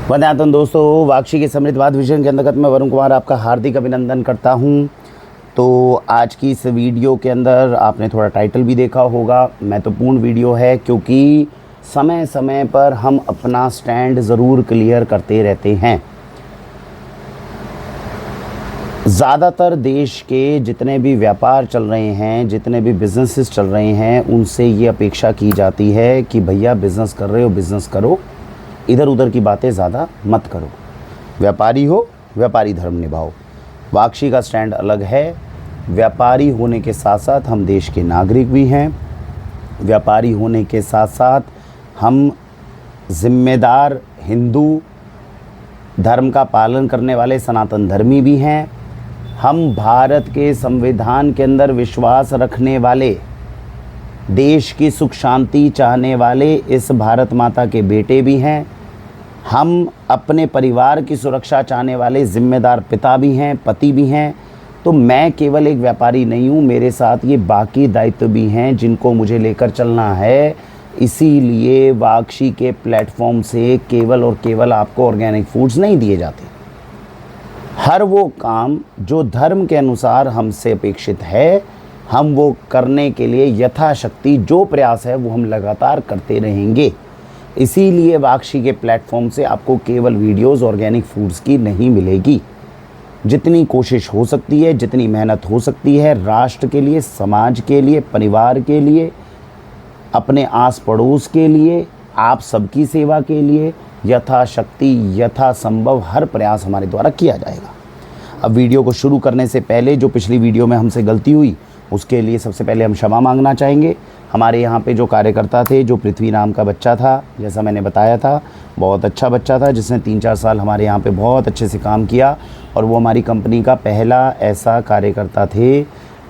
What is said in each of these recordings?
वंदनातन दोस्तों, वाक्षी के समृद्धवाद विजन के अंतर्गत मैं वरुण कुमार आपका हार्दिक अभिनंदन करता हूं। तो आज की इस वीडियो के अंदर आपने थोड़ा टाइटल भी देखा होगा। महत्वपूर्ण वीडियो है क्योंकि समय समय पर हम अपना स्टैंड ज़रूर क्लियर करते रहते हैं। ज़्यादातर देश के जितने भी व्यापार चल रहे हैं, जितने भी बिज़नेसेस चल रहे हैं, उनसे ये अपेक्षा की जाती है कि भैया बिज़नेस कर रहे हो बिज़नेस करो, इधर उधर की बातें ज़्यादा मत करो, व्यापारी हो व्यापारी धर्म निभाओ। वाक्षी का स्टैंड अलग है। व्यापारी होने के साथ साथ हम देश के नागरिक भी हैं। व्यापारी होने के साथ साथ हम जिम्मेदार हिंदू धर्म का पालन करने वाले सनातन धर्मी भी हैं। हम भारत के संविधान के अंदर विश्वास रखने वाले, देश की सुख शांति चाहने वाले इस भारत माता के बेटे भी हैं। हम अपने परिवार की सुरक्षा चाहने वाले जिम्मेदार पिता भी हैं, पति भी हैं। तो मैं केवल एक व्यापारी नहीं हूँ, मेरे साथ ये बाकी दायित्व भी हैं जिनको मुझे लेकर चलना है। इसीलिए वाक्षी के प्लेटफॉर्म से केवल और केवल आपको ऑर्गेनिक फूड्स नहीं दिए जाते। हर वो काम जो धर्म के अनुसार हमसे अपेक्षित है, हम वो करने के लिए यथाशक्ति जो प्रयास है वो हम लगातार करते रहेंगे। इसीलिए वाक्षी के प्लेटफॉर्म से आपको केवल वीडियोस ऑर्गेनिक फूड्स की नहीं मिलेगी। जितनी कोशिश हो सकती है, जितनी मेहनत हो सकती है, राष्ट्र के लिए, समाज के लिए, परिवार के लिए, अपने आस पड़ोस के लिए, आप सबकी सेवा के लिए यथाशक्ति यथासंभव हर प्रयास हमारे द्वारा किया जाएगा। अब वीडियो को शुरू करने से पहले जो पिछली वीडियो में हमसे गलती हुई उसके लिए सबसे पहले हम क्षमा मांगना चाहेंगे। हमारे यहाँ पे जो कार्यकर्ता थे, जो पृथ्वी नाम का बच्चा था, जैसा मैंने बताया था, बहुत अच्छा बच्चा था जिसने 3-4 साल हमारे यहाँ पे बहुत अच्छे से काम किया और वो हमारी कंपनी का पहला ऐसा कार्यकर्ता थे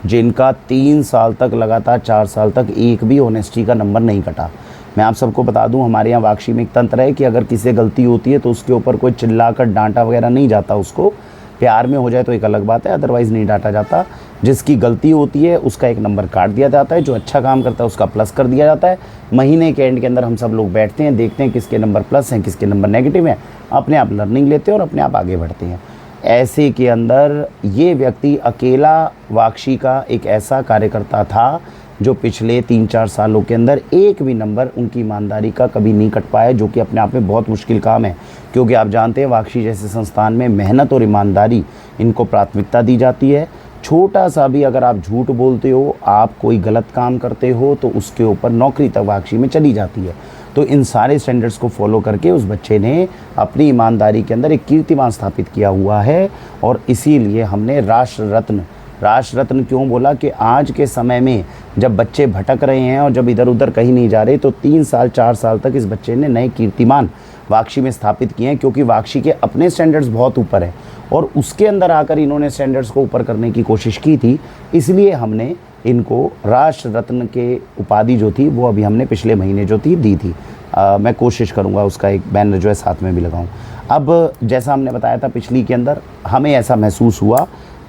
जिनका 3 साल तक लगातार 4 साल तक एक भी ऑनेस्टी का नंबर नहीं कटा। मैं आप सबको बता दूं, हमारे यहाँ वाक्षी में एक तंत्र है कि अगर किसी से गलती होती है तो उसके ऊपर कोई चिल्लाकर डांटा वगैरह नहीं जाता। उसको प्यार में हो जाए तो एक अलग बात है, अदरवाइज़ नहीं डांटा जाता। जिसकी गलती होती है उसका एक नंबर काट दिया जाता है, जो अच्छा काम करता है उसका प्लस कर दिया जाता है। महीने के एंड के अंदर हम सब लोग बैठते हैं, देखते हैं किसके नंबर प्लस हैं, किसके नंबर नेगेटिव हैं, अपने आप लर्निंग लेते हैं और अपने आप आगे बढ़ते हैं। ऐसे के अंदर ये व्यक्ति अकेला वाक्षी का एक ऐसा कार्यकर्ता था जो पिछले 3-4 सालों के अंदर एक भी नंबर उनकी ईमानदारी का कभी नहीं कट पाया, जो कि अपने आप में बहुत मुश्किल काम है। क्योंकि आप जानते हैं वाक्षी जैसे संस्थान में मेहनत और ईमानदारी इनको प्राथमिकता दी जाती है। छोटा सा भी अगर आप झूठ बोलते हो, आप कोई गलत काम करते हो, तो उसके ऊपर नौकरी तक वाक्षी में चली जाती है। तो इन सारे स्टैंडर्ड्स को फॉलो करके उस बच्चे ने अपनी ईमानदारी के अंदर एक कीर्तिमान स्थापित किया हुआ है। और इसीलिए हमने राष्ट्र रत्न क्यों बोला कि आज के समय में जब बच्चे भटक रहे हैं और जब इधर उधर कहीं नहीं जा रहे, तो 3 साल 4 साल तक इस बच्चे ने नए कीर्तिमान वाक्षी में स्थापित किए हैं। क्योंकि वाक्षी के अपने स्टैंडर्ड्स बहुत ऊपर हैं और उसके अंदर आकर इन्होंने स्टैंडर्ड्स को ऊपर करने की कोशिश की थी। इसलिए हमने इनको राष्ट्र रत्न के उपाधि जो थी वो अभी हमने पिछले महीने जो थी दी थी। मैं कोशिश करूँगा उसका एक बैनर जो है साथ में भी लगाऊँ। अब जैसा हमने बताया था पिछली के अंदर, हमें ऐसा महसूस हुआ,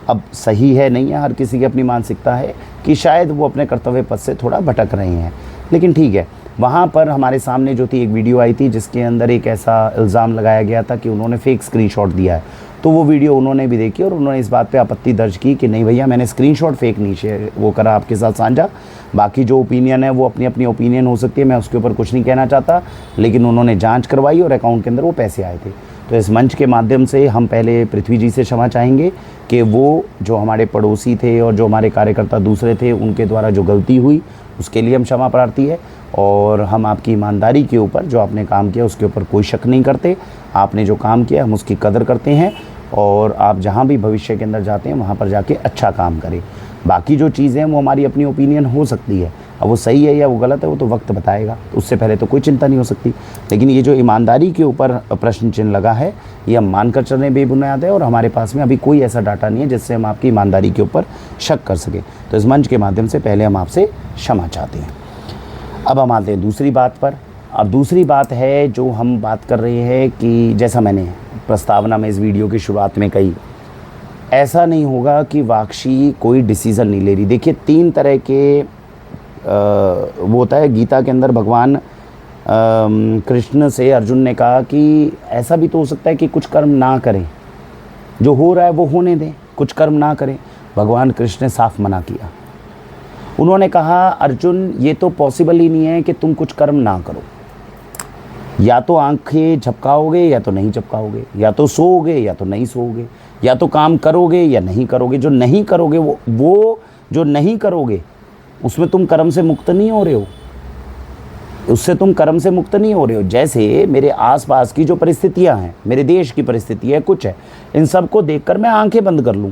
अब सही है नहीं है, हर किसी की अपनी मानसिकता है, कि शायद वो अपने कर्तव्य पथ से थोड़ा भटक रहे हैं। लेकिन ठीक है, वहाँ पर हमारे सामने जो थी एक वीडियो आई थी जिसके अंदर एक ऐसा इल्ज़ाम लगाया गया था कि उन्होंने फेक स्क्रीनशॉट दिया है। तो वो वीडियो उन्होंने भी देखी और उन्होंने इस बात पे आपत्ति दर्ज की कि नहीं भैया, मैंने स्क्रीनशॉट फेक नहीं शेयर वो करा आपके साथ साझा। बाकी जो ओपिनियन है वो अपनी अपनी ओपिनियन हो सकती है, मैं उसके ऊपर कुछ नहीं कहना चाहता। लेकिन उन्होंने जाँच करवाई और अकाउंट के अंदर वो पैसे आए थे। तो इस मंच के माध्यम से हम पहले पृथ्वी जी से क्षमा चाहेंगे कि वो जो हमारे पड़ोसी थे और जो हमारे कार्यकर्ता दूसरे थे, उनके द्वारा जो गलती हुई उसके लिए हम क्षमा प्रार्थी है। और हम आपकी ईमानदारी के ऊपर, जो आपने काम किया उसके ऊपर कोई शक नहीं करते। आपने जो काम किया हम उसकी कदर करते हैं और आप जहाँ भी भविष्य के अंदर जाते हैं वहाँ पर जाके अच्छा काम करें। बाकी जो चीज़ें हैं वो हमारी अपनी ओपिनियन हो सकती है, अब वो सही है या वो गलत है वो तो वक्त बताएगा, उससे पहले तो कोई चिंता नहीं हो सकती। लेकिन ये जो ईमानदारी के ऊपर प्रश्न चिन्ह लगा है, ये हम मानकर चलने बेबुनियाद है और हमारे पास में अभी कोई ऐसा डाटा नहीं है जिससे हम आपकी ईमानदारी के ऊपर शक कर सकें। तो इस मंच के माध्यम से पहले हम आपसे क्षमा चाहते हैं। अब हम आते हैं दूसरी बात पर। अब दूसरी बात है जो हम बात कर रहे हैं कि जैसा मैंने प्रस्तावना में इस वीडियो की शुरुआत में कही, ऐसा नहीं होगा कि वाक्षी कोई डिसीज़न नहीं ले रही। देखिए 3 तरह के वो होता है गीता के अंदर, भगवान कृष्ण से अर्जुन ने कहा कि ऐसा भी तो हो सकता है कि कुछ कर्म ना करें, जो हो रहा है वो होने दें, कुछ कर्म ना करें। भगवान कृष्ण ने साफ मना किया। उन्होंने कहा अर्जुन ये तो पॉसिबल ही नहीं है कि तुम कुछ कर्म ना करो, या तो आंखें झपकाओगे या तो नहीं झपकाओगे, या तो सोओगे या तो नहीं सोओगे, या तो काम करोगे या नहीं करोगे। जो नहीं करोगे वो जो नहीं करोगे उसमें तुम कर्म से मुक्त नहीं हो रहे हो, उससे तुम कर्म से मुक्त नहीं हो रहे हो। जैसे मेरे आसपास की जो परिस्थितियां हैं, मेरे देश की परिस्थिति है, कुछ है, इन सब को देखकर मैं आंखें बंद कर लूँ,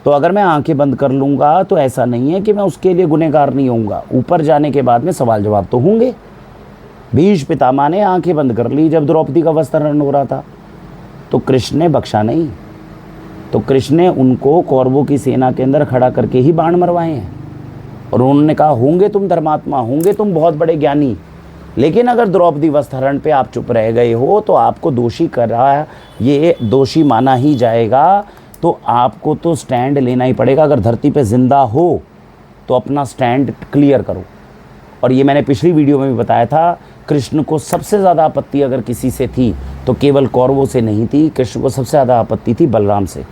तो अगर मैं आंखें बंद कर लूँगा तो ऐसा नहीं है कि मैं उसके लिए गुनहगार नहीं होऊंगा। ऊपर जाने के बाद में सवाल जवाब तो होंगे। भीष्म पितामह ने आंखें बंद कर ली जब द्रौपदी का वस्त्रहरण हो रहा था, तो कृष्ण ने बख्शा नहीं। तो कृष्ण ने उनको कौरवों की सेना के अंदर खड़ा करके ही बाण मरवाए हैं, और उन्होंने कहा होंगे तुम धर्मात्मा, होंगे तुम बहुत बड़े ज्ञानी, लेकिन अगर द्रौपदी वस्त्रहरण पे आप चुप रह गए हो तो आपको दोषी करा, ये दोषी माना ही जाएगा। तो आपको तो स्टैंड लेना ही पड़ेगा। अगर धरती पे जिंदा हो तो अपना स्टैंड क्लियर करो। और ये मैंने पिछली वीडियो में भी बताया था, कृष्ण को सबसे ज़्यादा आपत्ति अगर किसी से थी तो केवल कौरवों से नहीं थी, कृष्ण को सबसे ज़्यादा आपत्ति थी बलराम से।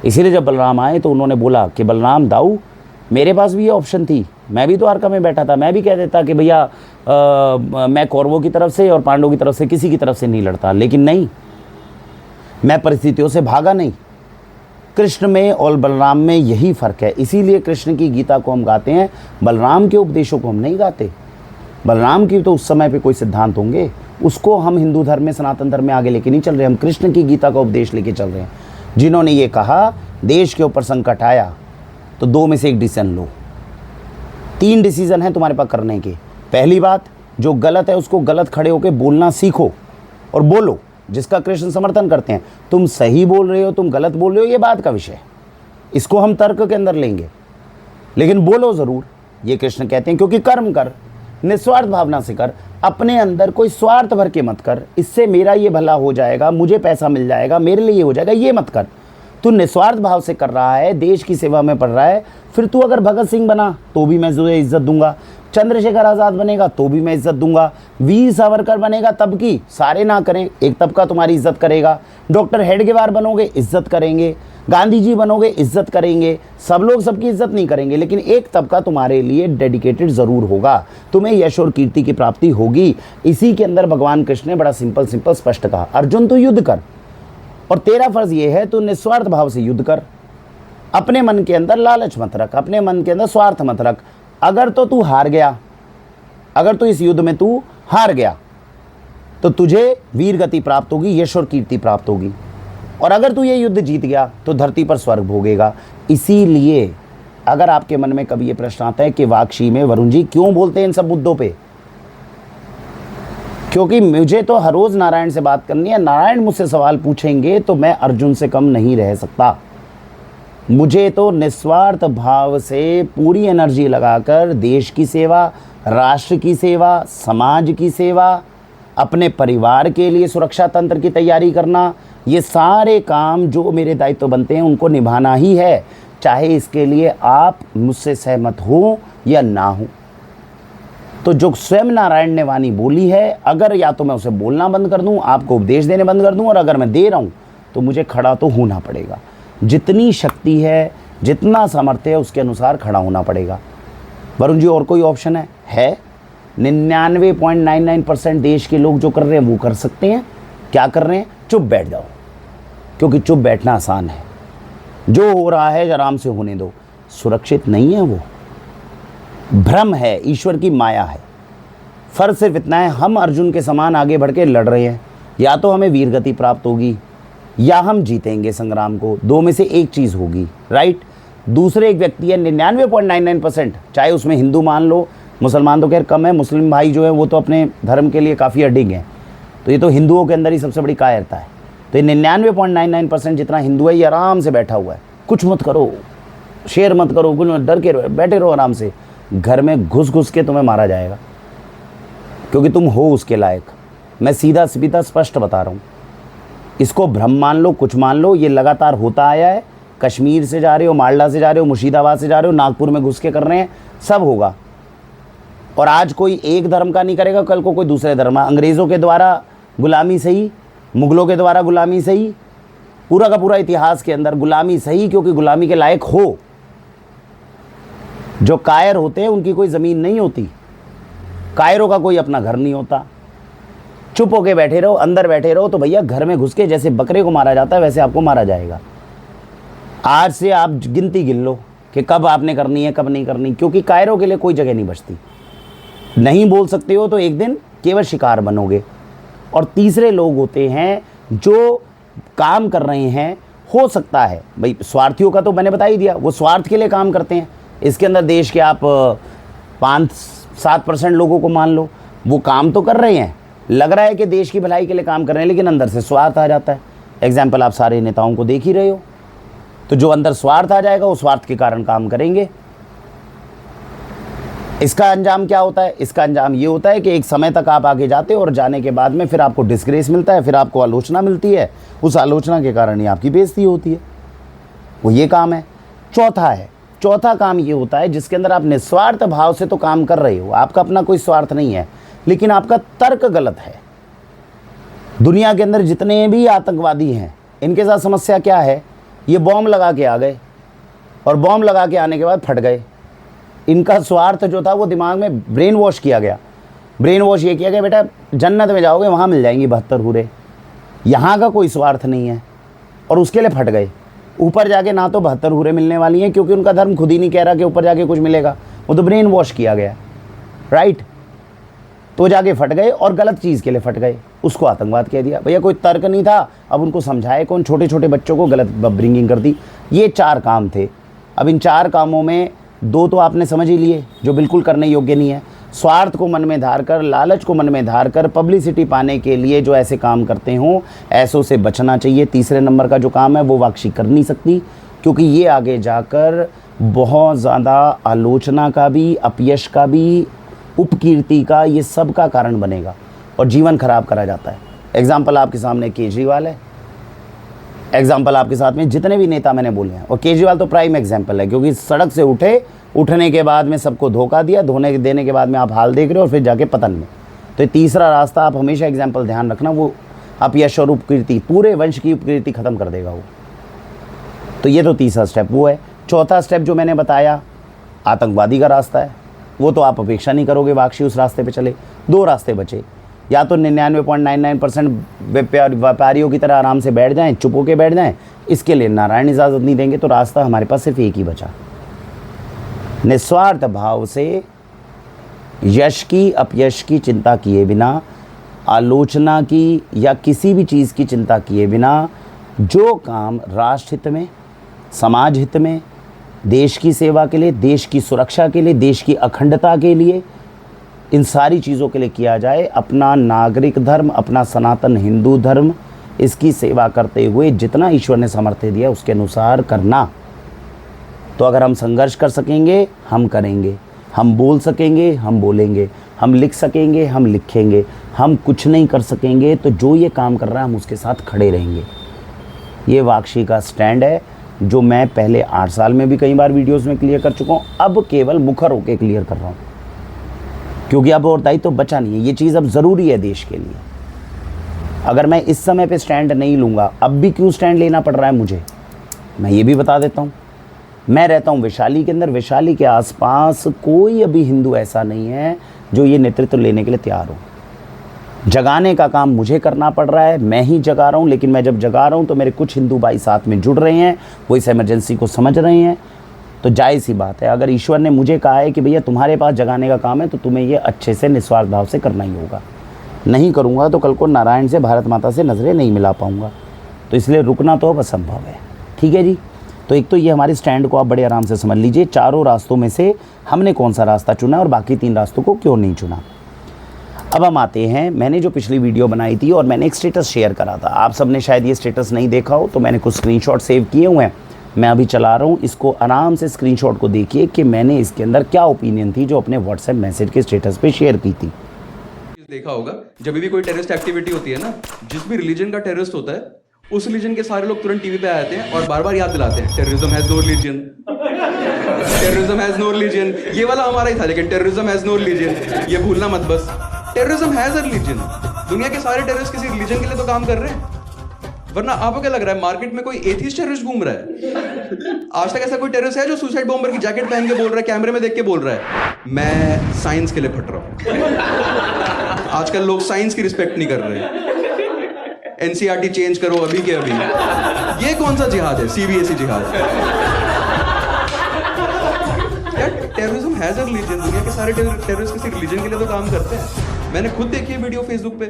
इसीलिए जब बलराम आए तो उन्होंने बोला कि बलराम दाऊ, मेरे पास भी ये ऑप्शन थी, मैं भी द्वारका में बैठा था, मैं भी कह देता कि भैया मैं कौरवों की तरफ से और पांडवों की तरफ से किसी की तरफ से नहीं लड़ता, लेकिन नहीं, मैं परिस्थितियों से भागा नहीं। कृष्ण में और बलराम में यही फ़र्क है। इसीलिए कृष्ण की गीता को हम गाते हैं, बलराम के उपदेशों को हम नहीं गाते। बलराम की तो उस समय पे कोई सिद्धांत होंगे, उसको हम हिंदू धर्म में, सनातन धर्म में आगे लेके नहीं चल रहे, हम कृष्ण की गीता का उपदेश लेके चल रहे हैं, जिन्होंने ये कहा देश के ऊपर संकट आया तो 2 में से 1 डिसीजन लो। 3 डिसीजन हैं तुम्हारे पास करने के। पहली बात, जो गलत है उसको गलत खड़े होकर बोलना सीखो और बोलो, जिसका कृष्ण समर्थन करते हैं। तुम सही बोल रहे हो, तुम गलत बोल रहे हो, ये बात का विषय है, इसको हम तर्क के अंदर लेंगे, लेकिन बोलो ज़रूर। ये कृष्ण कहते हैं, क्योंकि कर्म कर, निस्वार्थ भावना से कर, अपने अंदर कोई स्वार्थ भर के मत कर, इससे मेरा ये भला हो जाएगा, मुझे पैसा मिल जाएगा, मेरे लिए ये हो जाएगा, ये मत कर। तू निस्वार्थ भाव से कर रहा है, देश की सेवा में पड़ रहा है, फिर तू अगर भगत सिंह बना तो भी मैं तुझे इज्जत दूंगा, चंद्रशेखर आज़ाद बनेगा तो भी मैं इज्जत दूंगा, वीर सावरकर बनेगा तब की, सारे ना करें, एक तबका तुम्हारी इज्जत करेगा, डॉक्टर हेडगेवार बनोगे इज्जत करेंगे, गांधी जी बनोगे इज्जत करेंगे, सब लोग सबकी इज्जत नहीं करेंगे, लेकिन एक तबका तुम्हारे लिए डेडिकेटेड ज़रूर होगा, तुम्हें यश और कीर्ति की प्राप्ति होगी। इसी के अंदर भगवान कृष्ण ने बड़ा सिंपल स्पष्ट कहा, अर्जुन तू युद्ध कर, और तेरा फर्ज ये है तू निस्वार्थ भाव से युद्ध कर, अपने मन के अंदर लालच मत रख, अपने मन के अंदर स्वार्थ मत रख। अगर तो तू हार गया, अगर तो इस युद्ध में तू हार गया तो तुझे वीर गति प्राप्त होगी, यश और कीर्ति प्राप्त होगी, और अगर तू ये युद्ध जीत गया तो धरती पर स्वर्ग भोगेगा। इसीलिए अगर आपके मन में कभी ये प्रश्न आता है कि वाक्षी में वरुण जी क्यों बोलते हैं इन सब मुद्दों पे, क्योंकि मुझे तो हर रोज़ नारायण से बात करनी है, नारायण मुझसे सवाल पूछेंगे तो मैं अर्जुन से कम नहीं रह सकता। मुझे तो निस्वार्थ भाव से पूरी एनर्जी लगाकर देश की सेवा, राष्ट्र की सेवा, समाज की सेवा, अपने परिवार के लिए सुरक्षा तंत्र की तैयारी करना, ये सारे काम जो मेरे दायित्व बनते हैं उनको निभाना ही है, चाहे इसके लिए आप मुझसे सहमत हो या ना हो। तो जो स्वयं नारायण ने वाणी बोली है, अगर या तो मैं उसे बोलना बंद कर दूं, आपको उपदेश देने बंद कर दूं, और अगर मैं दे रहा हूं तो मुझे खड़ा तो होना पड़ेगा। जितनी शक्ति है, जितना सामर्थ्य है, उसके अनुसार खड़ा होना पड़ेगा। वरुण जी और कोई ऑप्शन है? 99.99% देश के लोग जो कर रहे हैं वो कर सकते हैं। क्या कर रहे हैं? चुप बैठ जाओ, क्योंकि चुप बैठना आसान है। जो हो रहा है आराम से होने दो। सुरक्षित नहीं है, वो भ्रम है, ईश्वर की माया है। फर्क सिर्फ इतना है, हम अर्जुन के समान आगे बढ़ के लड़ रहे हैं, या तो हमें वीर गति प्राप्त होगी या हम जीतेंगे संग्राम को, 2 में से एक चीज़ होगी, राइट। दूसरे एक व्यक्ति है 99.99%, चाहे उसमें हिंदू मान लो, मुसलमान तो खैर कम है, मुस्लिम भाई जो है वो तो अपने धर्म के लिए काफ़ी अडिग हैं, तो ये तो हिंदुओं के अंदर ही सबसे बड़ी कायरता है। तो ये 99.99% जितना हिंदू है ये आराम से बैठा हुआ है, कुछ मत करो, शेयर मत करो, कुछ मत, डर के रहो, बैठे रहो आराम से। घर में घुस घुस के तुम्हें मारा जाएगा, क्योंकि तुम हो उसके लायक। मैं सीधा सीधा स्पष्ट बता रहा हूँ। इसको भ्रम मान लो, कुछ मान लो, ये लगातार होता आया है। कश्मीर से जा रहे हो, मालदा से जा रहे हो, मुर्शिदाबाद से जा रहे हो, नागपुर में घुस के कर रहे हैं, सब होगा। और आज कोई एक धर्म का नहीं करेगा, कल को कोई दूसरे धर्म। अंग्रेज़ों के द्वारा गुलामी सही, मुग़लों के द्वारा गुलामी सही, पूरा का पूरा इतिहास के अंदर गुलामी सही, क्योंकि गुलामी के लायक हो। जो कायर होते हैं उनकी कोई ज़मीन नहीं होती, कायरों का कोई अपना घर नहीं होता। चुप होके बैठे रहो, अंदर बैठे रहो, तो भैया घर में घुस के जैसे बकरे को मारा जाता है वैसे आपको मारा जाएगा। आज से आप गिनती गिन लो कि कब आपने करनी है कब नहीं करनी, क्योंकि कायरों के लिए कोई जगह नहीं बचती। नहीं बोल सकते हो तो एक दिन केवल शिकार बनोगे। और तीसरे लोग होते हैं जो काम कर रहे हैं, हो सकता है भाई स्वार्थियों का तो मैंने बता ही दिया, वो स्वार्थ के लिए काम करते हैं। इसके अंदर देश के आप 5-7% लोगों को मान लो, वो काम तो कर रहे हैं, लग रहा है कि देश की भलाई के लिए काम कर रहे हैं, लेकिन अंदर से स्वार्थ आ जाता है। एग्जाम्पल आप सारे नेताओं को देख ही रहे हो। तो जो अंदर स्वार्थ आ जाएगा वो स्वार्थ के कारण काम करेंगे। इसका अंजाम क्या होता है? इसका अंजाम ये होता है कि एक समय तक आप आगे जाते हो और जाने के बाद में फिर आपको डिस्ग्रेस मिलता है, फिर आपको आलोचना मिलती है, उस आलोचना के कारण ही आपकी बेइज्जती होती है। वो ये काम है। चौथा काम ये होता है जिसके अंदर आप निस्वार्थ भाव से तो काम कर रहे हो, आपका अपना कोई स्वार्थ नहीं है, लेकिन आपका तर्क गलत है। दुनिया के अंदर जितने भी आतंकवादी हैं, इनके साथ समस्या क्या है? ये बॉम्ब लगा के आ गए और बॉम्ब लगा के आने के बाद फट गए। इनका स्वार्थ जो था वो दिमाग में ब्रेन वॉश किया गया। ब्रेन वॉश ये किया गया, बेटा जन्नत में जाओगे, वहाँ मिल जाएंगी 72 हूरें। यहाँ का कोई स्वार्थ नहीं है और उसके लिए फट गए। ऊपर जाके ना तो 72 हूरें मिलने वाली हैं, क्योंकि उनका धर्म खुद ही नहीं कह रहा कि ऊपर जाके कुछ मिलेगा, वो तो ब्रेन वॉश किया गया, राइट। तो जाके फट गए और गलत चीज़ के लिए फट गए, उसको आतंकवाद कह दिया। भैया कोई तर्क नहीं था, अब उनको समझाए कौन? छोटे छोटे बच्चों को गलत ब्रिंगिंग कर दी। ये 4 काम थे। अब इन 4 कामों में 2 तो आपने समझ ही लिए जो बिल्कुल करने योग्य नहीं है। स्वार्थ को मन में धार कर, लालच को मन में धार कर, पब्लिसिटी पाने के लिए जो ऐसे काम करते हों, ऐसों से बचना चाहिए। तीसरे नंबर का जो काम है वो वाक्षी कर नहीं सकती, क्योंकि ये आगे जाकर बहुत ज़्यादा आलोचना का भी, अपयश का भी, उपकीर्ति का, ये सब का कारण बनेगा और जीवन खराब करा जाता है। एग्जाम्पल आपके सामने केजरीवाल है, एग्जाम्पल आपके साथ में जितने भी नेता मैंने बोले हैं, और केजरीवाल तो प्राइम एग्जाम्पल है, क्योंकि सड़क से उठने के बाद में सबको धोखा दिया, धोने देने के बाद में आप हाल देख रहे हो और फिर जाके पतन में। तो ये तीसरा रास्ता आप हमेशा एग्जाम्पल ध्यान रखना, वो अपयश और उपकीर्ति, पूरे वंश की उपकीर्ति खत्म कर देगा वो। तो ये तो तीसरा स्टेप वो है। चौथा स्टेप जो मैंने बताया आतंकवादी का रास्ता है, वो तो आप अपेक्षा नहीं करोगे वाक्षी उस रास्ते पे चले। 2 रास्ते बचे, या तो 99.99% व्यापारियों की तरह आराम से बैठ जाएं, चुप होके बैठ जाएं, इसके लिए नारायण इजाज़त नहीं देंगे, तो रास्ता हमारे पास सिर्फ एक ही बचा। निस्वार्थ भाव से यश की अपयश की चिंता किए बिना, आलोचना की या किसी भी चीज़ की चिंता किए बिना, जो काम राष्ट्र हित में, समाज हित में, देश की सेवा के लिए, देश की सुरक्षा के लिए, देश की अखंडता के लिए, इन सारी चीज़ों के लिए किया जाए, अपना नागरिक धर्म, अपना सनातन हिंदू धर्म, इसकी सेवा करते हुए जितना ईश्वर ने सामर्थ्य दिया उसके अनुसार करना। तो अगर हम संघर्ष कर सकेंगे हम करेंगे, हम बोल सकेंगे हम बोलेंगे, हम लिख सकेंगे हम लिखेंगे, हम कुछ नहीं कर सकेंगे तो जो ये काम कर रहा है हम उसके साथ खड़े रहेंगे। ये वाक्षी का स्टैंड है, जो मैं पहले 8 साल में भी कई बार वीडियोस में क्लियर कर चुका हूँ, अब केवल मुखर होकर क्लियर कर रहा हूँ, क्योंकि अब और दायित्व तो बचा नहीं है। ये चीज़ अब ज़रूरी है देश के लिए। अगर मैं इस समय पे स्टैंड नहीं लूँगा, अब भी क्यों स्टैंड लेना पड़ रहा है मुझे, मैं ये भी बता देता हूँ। मैं रहता हूँ वैशाली के अंदर, वैशाली के आसपास कोई अभी हिंदू ऐसा नहीं है जो ये नेतृत्व लेने के लिए तैयार हो। जगाने का काम मुझे करना पड़ रहा है, मैं ही जगा रहा हूँ, लेकिन मैं जब जगा रहा हूँ तो मेरे कुछ हिंदू भाई साथ में जुड़ रहे हैं, वो इस इमरजेंसी को समझ रहे हैं। तो जायज़ सी बात है, अगर ईश्वर ने मुझे कहा है कि भैया तुम्हारे पास जगाने का काम है तो तुम्हें ये अच्छे से निस्वार्थ भाव से करना ही होगा। नहीं करूँगा तो कल को नारायण से, भारत माता से नज़रें नहीं मिला पाऊँगा, तो इसलिए रुकना तो अब असंभव है। ठीक है जी। तो एक तो ये हमारे स्टैंड को आप बड़े आराम से समझ लीजिए, 4 रास्तों में से हमने कौन सा रास्ता चुना और बाकी 3 रास्तों को क्यों नहीं चुना। अब हम आते हैं, मैंने जो पिछली वीडियो बनाई थी और मैंने एक स्टेटस शेयर करा था, आप सबने शायद ये स्टेटस नहीं देखा हो, तो मैंने कुछ स्क्रीनशॉट सेव किए हुए हैं, मैं अभी चला रहा हूँ, इसको आराम से स्क्रीनशॉट को देखिए कि मैंने इसके अंदर क्या ओपिनियन थी जो अपने व्हाट्सएप मैसेज के स्टेटस पे शेयर की थी। देखा होगा जब भी कोई टेररिस्ट एक्टिविटी होती है ना, जिस भी रिलीजन का टेररिस्ट होता है उस रिलीजन के सारे लोग तुरंत टीवी पे आ जाते हैं और बार बार याद दिलाते हैं terrorism has no religion, terrorism has no religion, ये वाला हमारा ही था, लेकिन टेररिज्म हैज नो रिलीजन ये भूलना मत बस। Terrorism has a religion. दुनिया के सारे टेररिस्ट किसी रिलीजन के लिए तो काम कर रहे हैं, वरना आपको क्या लग रहा है मार्केट में कोई एथिस्ट टेररिस्ट घूम रहा है? आज तक ऐसा कोई टेररिस्ट है जो सुसाइड बॉम्बर की जैकेट पहन के बोल रहा है, कैमरे में देख के बोल रहा है मैं साइंस के लिए फट रहा हूं? आजकल लोग साइंस की रिस्पेक्ट नहीं कर रहे। एनसीईआरटी चेंज करो अभी के अभी। ये कौन सा जिहाद है? सीबीएसई जिहाद। Terrorism has a religion. दुनिया के सारे टेररिस्ट किसी रिलीजन के लिए तो काम करते हैं। मैंने खुद देखी है वीडियो फेसबुक पे,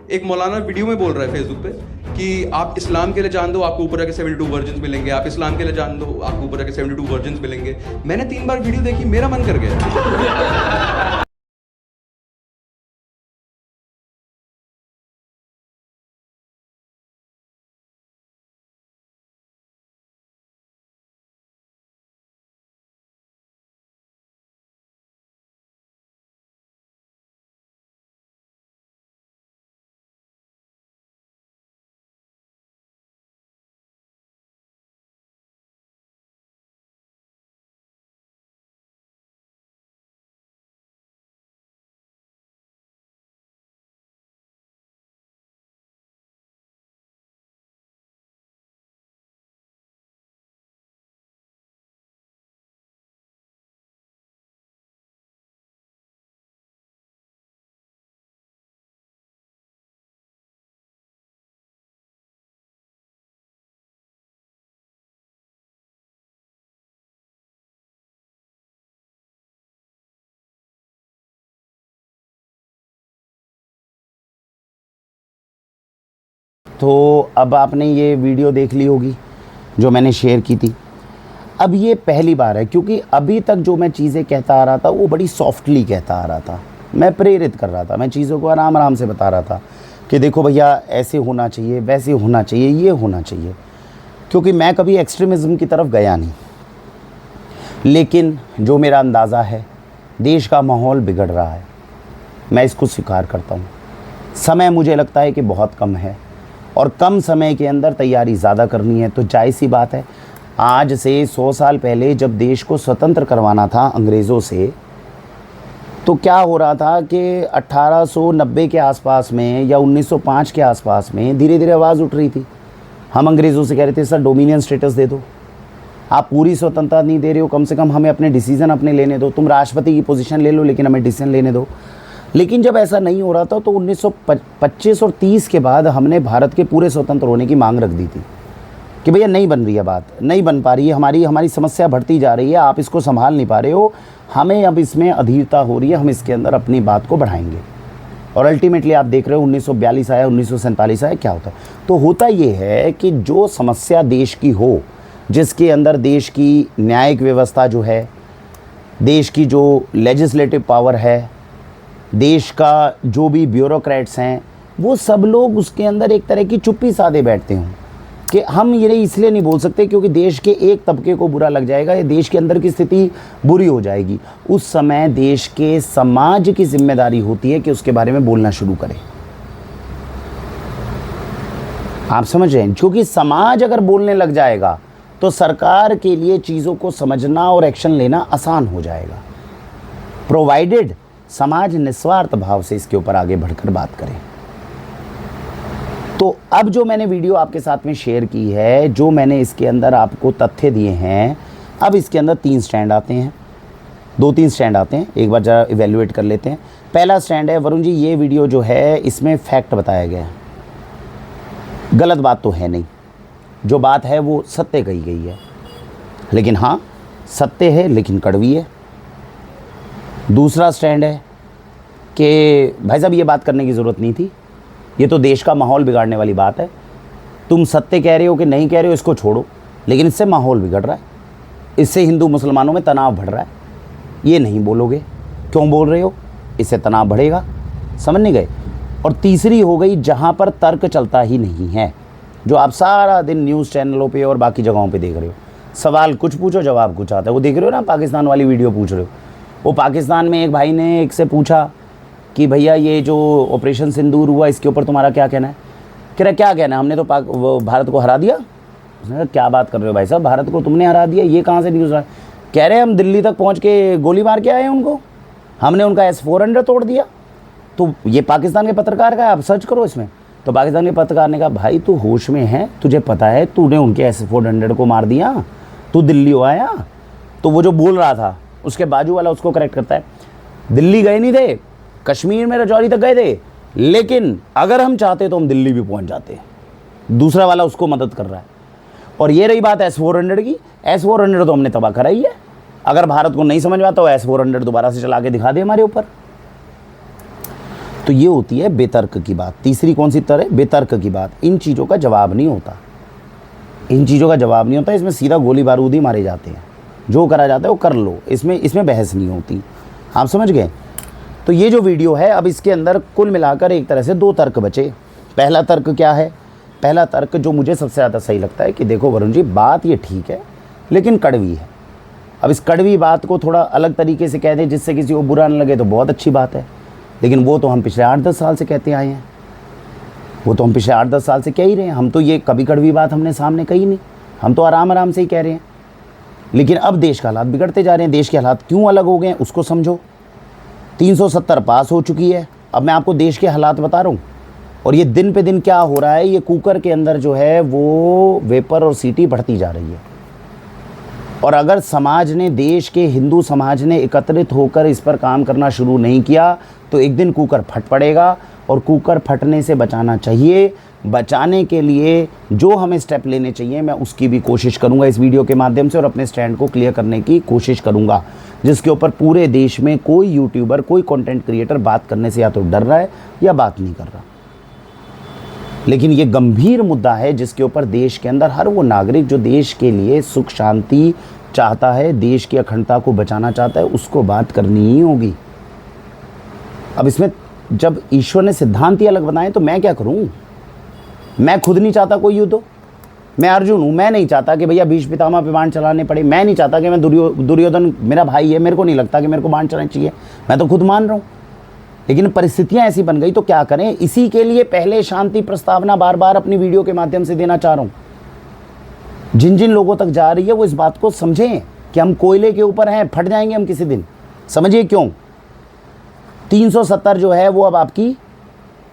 एक मौलाना वीडियो में बोल रहा है फेसबुक पे कि आप इस्लाम के लिए जान दो, आपको ऊपर आके 72 वर्जन्स मिलेंगे। आप इस्लाम के लिए जान दो, आपको ऊपर आके 72 वर्जन्स मिलेंगे। मैंने 3 बार वीडियो देखी, मेरा मन कर गया। तो अब आपने ये वीडियो देख ली होगी जो मैंने शेयर की थी। अब ये पहली बार है, क्योंकि अभी तक जो मैं चीज़ें कहता आ रहा था वो बड़ी सॉफ्टली कहता आ रहा था, मैं प्रेरित कर रहा था, मैं चीज़ों को आराम आराम से बता रहा था कि देखो भैया ऐसे होना चाहिए, वैसे होना चाहिए, ये होना चाहिए, क्योंकि मैं कभी एक्सट्रीमिज़म की तरफ गया नहीं। लेकिन जो मेरा अंदाज़ा है, देश का माहौल बिगड़ रहा है, मैं इसको स्वीकार करता हूँ। समय मुझे लगता है कि बहुत कम है और कम समय के अंदर तैयारी ज़्यादा करनी है। तो जायज़ सी बात है, आज से 100 साल पहले जब देश को स्वतंत्र करवाना था अंग्रेज़ों से, तो क्या हो रहा था कि 1890 के आसपास में या 1905 के आसपास में धीरे धीरे आवाज़ उठ रही थी। हम अंग्रेज़ों से कह रहे थे सर डोमिनियन स्टेटस दे दो, आप पूरी स्वतंत्रता नहीं दे रहे हो, कम से कम हमें अपने डिसीज़न अपने लेने दो, तुम राष्ट्रपति की पोजीशन ले लो लेकिन हमें डिसीजन लेने दो। लेकिन जब ऐसा नहीं हो रहा था तो 1925 और 30 के बाद हमने भारत के पूरे स्वतंत्र होने की मांग रख दी थी कि भैया नहीं बन रही है बात, नहीं बन पा रही है, हमारी समस्या बढ़ती जा रही है, आप इसको संभाल नहीं पा रहे हो, हमें अब इसमें अधीरता हो रही है, हम इसके अंदर अपनी बात को बढ़ाएंगे। और अल्टीमेटली आप देख रहे हो 1942 आया, 1947 आया, क्या होता है? तो होता ये है कि जो समस्या देश की हो, जिसके अंदर देश की न्यायिक व्यवस्था जो है, देश की जो लेजिस्लेटिव पावर है, देश का जो भी ब्यूरोक्रेट्स हैं, वो सब लोग उसके अंदर एक तरह की चुप्पी साधे बैठते हों कि हम ये इसलिए नहीं बोल सकते क्योंकि देश के एक तबके को बुरा लग जाएगा या देश के अंदर की स्थिति बुरी हो जाएगी। उस समय देश के समाज की जिम्मेदारी होती है कि उसके बारे में बोलना शुरू करें। आप समझ रहे हैं? क्योंकि समाज अगर बोलने लग जाएगा तो सरकार के लिए चीज़ों को समझना और एक्शन लेना आसान हो जाएगा, प्रोवाइडेड समाज निस्वार्थ भाव से इसके ऊपर आगे बढ़कर बात करें। तो अब जो मैंने वीडियो आपके साथ में शेयर की है, जो मैंने इसके अंदर आपको तथ्य दिए हैं, अब इसके अंदर 3 स्टैंड आते हैं, 2-3 स्टैंड आते हैं, एक बार जरा इवेल्युएट कर लेते हैं। पहला स्टैंड है, वरुण जी ये वीडियो जो है इसमें फैक्ट बताया गया है, गलत बात तो है नहीं, जो बात है वो सत्य कही गई है, लेकिन हाँ सत्य है लेकिन कड़वी है। दूसरा स्टैंड है कि भाई साहब ये बात करने की ज़रूरत नहीं थी, ये तो देश का माहौल बिगाड़ने वाली बात है, तुम सत्य कह रहे हो कि नहीं कह रहे हो इसको छोड़ो, लेकिन इससे माहौल बिगड़ रहा है, इससे हिंदू मुसलमानों में तनाव बढ़ रहा है, ये नहीं बोलोगे, क्यों बोल रहे हो, इससे तनाव बढ़ेगा, समझ नहीं गए। और तीसरी हो गई जहाँ पर तर्क चलता ही नहीं है, जो आप सारा दिन न्यूज़ चैनलों पे और बाकी जगहों पे देख रहे हो, सवाल कुछ पूछो जवाब कुछ आता है। वो देख रहे हो ना, पाकिस्तान वाली वीडियो पूछ रहे हो, वो पाकिस्तान में एक भाई ने एक से पूछा कि भैया ये जो ऑपरेशन सिंदूर हुआ इसके ऊपर तुम्हारा क्या कहना है? कह रहा क्या कहना है, हमने तो भारत को हरा दिया। उसने कहा क्या बात कर रहे हो भाई साहब, भारत को तुमने हरा दिया, ये कहाँ से न्यूज़ रहा? कह रहे हैं हम दिल्ली तक पहुंच के गोली मार के आए हैं उनको, हमने उनका S-400 तोड़ दिया। तो ये पाकिस्तान के पत्रकार का है, आप सर्च करो इसमें। तो पाकिस्तान के पत्रकार ने कहा भाई तू होश में है, तुझे पता है तूने उनके S-400 को मार दिया, तू दिल्ली हो आया। तो वो जो बोल रहा था उसके बाजू वाला उसको करेक्ट करता है, दिल्ली गए नहीं थे, कश्मीर में रजौरी तक गए थे, लेकिन अगर हम चाहते तो हम दिल्ली भी पहुंच जाते। दूसरा वाला उसको मदद कर रहा है। और ये रही बात S-400 की, S-400 तो हमने तबाह कराई है। अगर भारत को नहीं समझ में आता तो S-400 दोबारा से चला के दिखा दे हमारे ऊपर। तो ये होती है बेतर्क की बात। तीसरी कौन सी तरह? बेतर्क की बात। इन चीज़ों का जवाब नहीं होता, इन चीज़ों का जवाब नहीं होता। इसमें सीधा गोली बारूद ही मारे जाते हैं, जो करा जाता है वो कर लो, इसमें बहस नहीं होती। आप समझ गए? तो ये जो वीडियो है, अब इसके अंदर कुल मिलाकर एक तरह से दो तर्क बचे। पहला तर्क क्या है? पहला तर्क जो मुझे सबसे ज़्यादा सही लगता है कि देखो वरुण जी, बात ये ठीक है लेकिन कड़वी है। अब इस कड़वी बात को थोड़ा अलग तरीके से कह दें जिससे किसी को बुरा न लगे तो बहुत अच्छी बात है, लेकिन वो तो हम पिछले 8-10 साल से कहते आए हैं, वो तो हम पिछले 8-10 साल से कह ही रहे हैं। हम तो ये कभी कड़वी बात हमने सामने कही नहीं, हम तो आराम आराम से ही कह रहे हैं। लेकिन अब देश के हालात बिगड़ते जा रहे हैं। देश के हालात क्यों अलग हो गए हैं उसको समझो। 370 पास हो चुकी है। अब मैं आपको देश के हालात बता रहा हूँ, और ये दिन पे दिन क्या हो रहा है, ये कुकर के अंदर जो है वो वेपर और सीटी बढ़ती जा रही है। और अगर समाज ने, देश के हिंदू समाज ने एकत्रित होकर इस पर काम करना शुरू नहीं किया तो एक दिन कुकर फट पड़ेगा। और कुकर फटने से बचाना चाहिए। बचाने के लिए जो हमें स्टेप लेने चाहिए मैं उसकी भी कोशिश करूंगा इस वीडियो के माध्यम से, और अपने स्टैंड को क्लियर करने की कोशिश करूंगा, जिसके ऊपर पूरे देश में कोई यूट्यूबर, कोई कंटेंट क्रिएटर बात करने से या तो डर रहा है या बात नहीं कर रहा। लेकिन ये गंभीर मुद्दा है जिसके ऊपर देश के अंदर हर वो नागरिक जो देश के लिए सुख शांति चाहता है, देश की अखंडता को बचाना चाहता है, उसको बात करनी ही होगी। अब इसमें जब ईश्वर ने सिद्धांत ही अलग बनाए तो मैं क्या करूं? मैं खुद नहीं चाहता कोई युद्ध हो। मैं अर्जुन हूं, मैं नहीं चाहता कि भैया भीष्म पितामह पे बाण चलाने पड़े। मैं नहीं चाहता कि मैं दुर्योधन मेरा भाई है, मेरे को नहीं लगता कि मेरे को बाण चलाने चाहिए। मैं तो खुद मान रहा हूं, लेकिन परिस्थितियां ऐसी बन गई तो क्या करें। इसी के लिए पहले शांति प्रस्तावना बार बार अपनी वीडियो के माध्यम से देना चाह रहा हूं। जिन जिन लोगों तक जा रही है वो इस बात को समझें कि हम कोयले के ऊपर हैं, फट जाएंगे हम किसी दिन। समझिए क्यों 370 जो है वो अब आपकी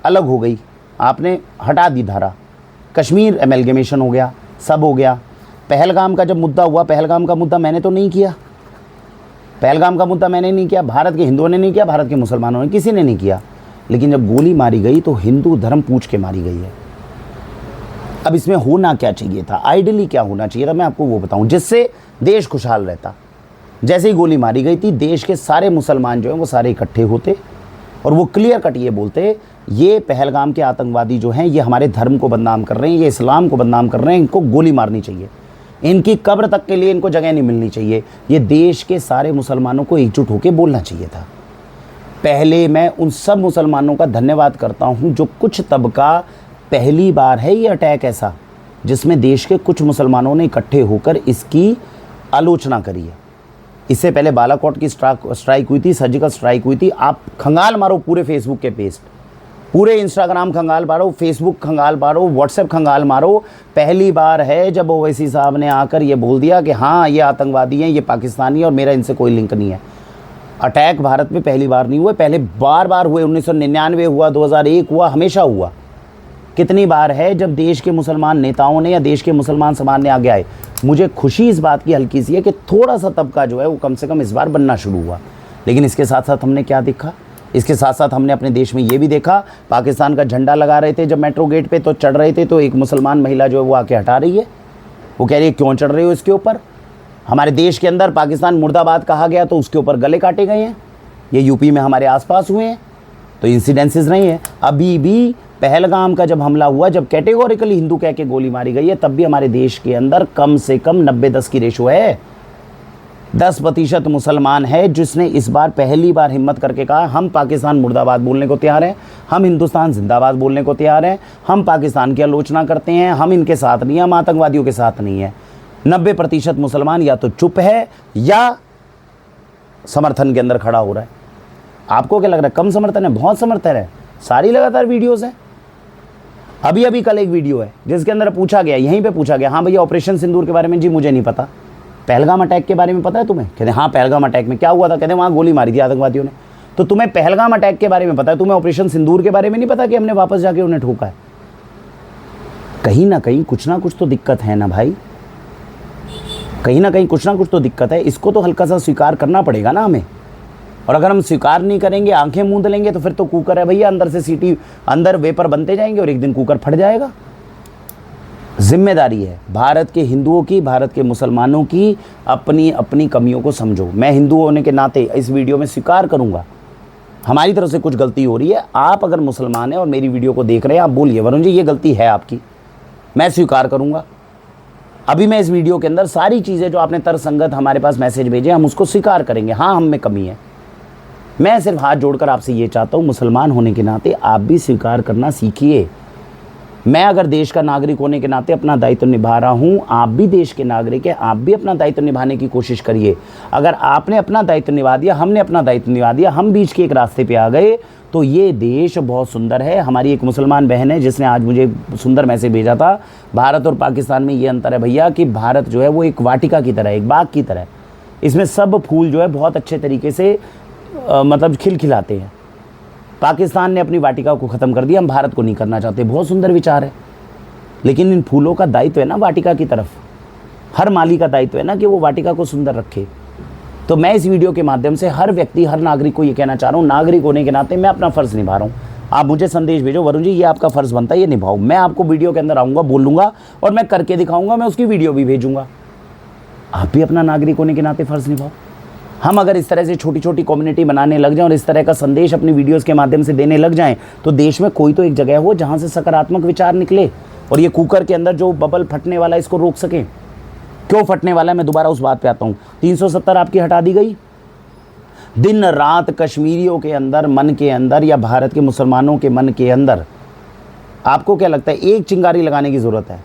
अलग हो गई, आपने हटा दी धारा। कश्मीर एमेलगेमेशन हो गया, सब हो गया। पहलगाम का जब मुद्दा हुआ, पहलगाम का मुद्दा मैंने तो नहीं किया, पहलगाम का मुद्दा मैंने नहीं किया, भारत के हिंदुओं ने नहीं किया, भारत के मुसलमानों ने, किसी ने नहीं किया। लेकिन जब गोली मारी गई तो हिंदू धर्म पूछ के मारी गई है। अब इसमें होना क्या चाहिए था, आइडियली क्या होना चाहिए था, मैं आपको वो बताऊं जिससे देश खुशहाल रहता। जैसे ही गोली मारी गई थी, देश के सारे मुसलमान जो हैं वो सारे इकट्ठे होते और वो क्लियर कट ये बोलते, ये पहलगाम के आतंकवादी जो हैं ये हमारे धर्म को बदनाम कर रहे हैं, ये इस्लाम को बदनाम कर रहे हैं, इनको गोली मारनी चाहिए, इनकी कब्र तक के लिए इनको जगह नहीं मिलनी चाहिए। ये देश के सारे मुसलमानों को एकजुट होकर बोलना चाहिए था। पहले मैं उन सब मुसलमानों का धन्यवाद करता हूं जो कुछ तबका, पहली बार है ये अटैक ऐसा जिसमें देश के कुछ मुसलमानों ने इकट्ठे होकर इसकी आलोचना करी है। इससे पहले बालाकोट की स्ट्राइक हुई थी, सर्जिकल स्ट्राइक हुई थी। आप खंगाल मारो पूरे फेसबुक के पेज, पूरे इंस्टाग्राम खंगाल मारो, फेसबुक खंगाल मारो, व्हाट्सएप खंगाल मारो। पहली बार है जब ओवैसी साहब ने आकर ये बोल दिया कि हाँ ये आतंकवादी हैं, ये पाकिस्तानी है और मेरा इनसे कोई लिंक नहीं है। अटैक भारत में पहली बार नहीं हुए, पहले बार बार हुए। 1999 हुआ, 2001 हुआ, हमेशा हुआ। कितनी बार है जब देश के मुसलमान नेताओं ने या देश के मुसलमान समाज ने आगे आए। मुझे खुशी इस बात की हल्की सी है कि थोड़ा सा तबका जो है वो कम से कम इस बार बनना शुरू हुआ। लेकिन इसके साथ साथ हमने क्या देखा, इसके साथ साथ हमने अपने देश में ये भी देखा, पाकिस्तान का झंडा लगा रहे थे जब मेट्रो गेट पे तो चढ़ रहे थे, तो एक मुसलमान महिला जो है वो आके हटा रही है। वो कह रही है क्यों चढ़ रहे हो इसके ऊपर। हमारे देश के अंदर पाकिस्तान मुर्दाबाद कहा गया तो उसके ऊपर गले काटे गए हैं। ये यूपी में हमारे आसपास हुए हैं, तो इंसिडेंसेस नहीं है। अभी भी पहलगाम का जब हमला हुआ, जब कैटेगोरिकली हिंदू कह के गोली मारी गई है, तब भी हमारे देश के अंदर कम से कम 90-10 की रेशो है। 10% मुसलमान है जिसने इस बार पहली बार हिम्मत करके कहा हम पाकिस्तान मुर्दाबाद बोलने को तैयार हैं, हम हिंदुस्तान जिंदाबाद बोलने को तैयार हैं, हम पाकिस्तान की आलोचना करते हैं, हम इनके साथ नहीं, हम आतंकवादियों के साथ नहीं है। 90% मुसलमान या तो चुप है या समर्थन के अंदर खड़ा हो रहा है। आपको क्या लग रहा है कम समर्थन है? बहुत समर्थन है, सारी लगातार वीडियोस हैं। अभी कल एक वीडियो है जिसके अंदर पूछा गया, यहीं पे पूछा गया, हाँ भैया ऑपरेशन सिंदूर के बारे में, जी मुझे नहीं पता। पहलगाम अटैक के बारे में पता है तुम्हें? कहते हाँ पहलगाम अटैक में क्या हुआ था? कहते वहाँ गोली मारी थी आतंकवादियों ने। तो तुम्हें पहलगाम अटैक के बारे में पता है, तुम्हें ऑपरेशन सिंदूर के बारे में नहीं पता कि हमने वापस जाके उन्हें ठोका है? कहीं ना कहीं कुछ ना कुछ तो दिक्कत है ना भाई, कहीं ना कहीं कुछ ना कुछ तो दिक्कत है। इसको तो हल्का सा स्वीकार करना पड़ेगा ना हमें। और अगर हम स्वीकार नहीं करेंगे, आंखें मूंद लेंगे, तो फिर तो कुकर है भैया, अंदर से सीटी, अंदर वेपर बनते जाएंगे और एक दिन कुकर फट जाएगा। जिम्मेदारी है भारत के हिंदुओं की, भारत के मुसलमानों की, अपनी अपनी कमियों को समझो। मैं हिंदू होने के नाते इस वीडियो में स्वीकार करूंगा हमारी तरफ से कुछ गलती हो रही है। आप अगर मुसलमान हैं और मेरी वीडियो को देख रहे हैं, आप बोलिए वरुण जी ये गलती है आपकी, मैं स्वीकार करूंगा। अभी मैं इस वीडियो के अंदर सारी चीज़ें जो आपने तर्कसंगत हमारे पास मैसेज भेजे, हम उसको स्वीकार करेंगे। हाँ हम में कमी है। मैं सिर्फ हाथ जोड़कर आपसे ये चाहता हूँ, मुसलमान होने के नाते आप भी स्वीकार करना सीखिए। मैं अगर देश का नागरिक होने के नाते अपना दायित्व निभा रहा हूँ, आप भी देश के नागरिक हैं, आप भी अपना दायित्व निभाने की कोशिश करिए। अगर आपने अपना दायित्व निभा दिया, हमने अपना दायित्व निभा दिया, हम बीच के एक रास्ते पे आ गए, तो ये देश बहुत सुंदर है। हमारी एक मुसलमान बहन है जिसने आज मुझे सुंदर मैसेज भेजा था, भारत और पाकिस्तान में ये अंतर है भैया कि भारत जो है वो एक वाटिका की तरह, एक बाग की तरह, इसमें सब फूल जो है बहुत अच्छे तरीके से मतलब खिलखिलाते हैं। पाकिस्तान ने अपनी वाटिका को ख़त्म कर दिया, हम भारत को नहीं करना चाहते। बहुत सुंदर विचार है, लेकिन इन फूलों का दायित्व है ना वाटिका की तरफ, हर माली का दायित्व है ना कि वो वाटिका को सुंदर रखे। तो मैं इस वीडियो के माध्यम से हर व्यक्ति, हर नागरिक को ये कहना चाह रहा हूँ, नागरिक होने के नाते मैं अपना फ़र्ज़ निभा रहा हूँ। आप मुझे संदेश भेजो, वरुण जी ये आपका फ़र्ज़ बनता है, ये निभाओ। मैं आपको वीडियो के अंदर आऊँगा, बोलूँगा और मैं करके दिखाऊँगा, मैं उसकी वीडियो भी भेजूँगा। आप भी अपना नागरिक होने के नाते फ़र्ज़ निभाओ। हम अगर इस तरह से छोटी छोटी कम्युनिटी बनाने लग जाएं और इस तरह का संदेश अपनी वीडियोस के माध्यम से देने लग जाएं, तो देश में कोई तो एक जगह हो जहां से सकारात्मक विचार निकले और ये कुकर के अंदर जो बबल फटने वाला है इसको रोक सकें। क्यों फटने वाला है, मैं दोबारा उस बात पे आता हूँ। 370 आपकी हटा दी गई। दिन रात कश्मीरियों के अंदर, मन के अंदर, या भारत के मुसलमानों के मन के अंदर आपको क्या लगता है एक चिंगारी लगाने की ज़रूरत है?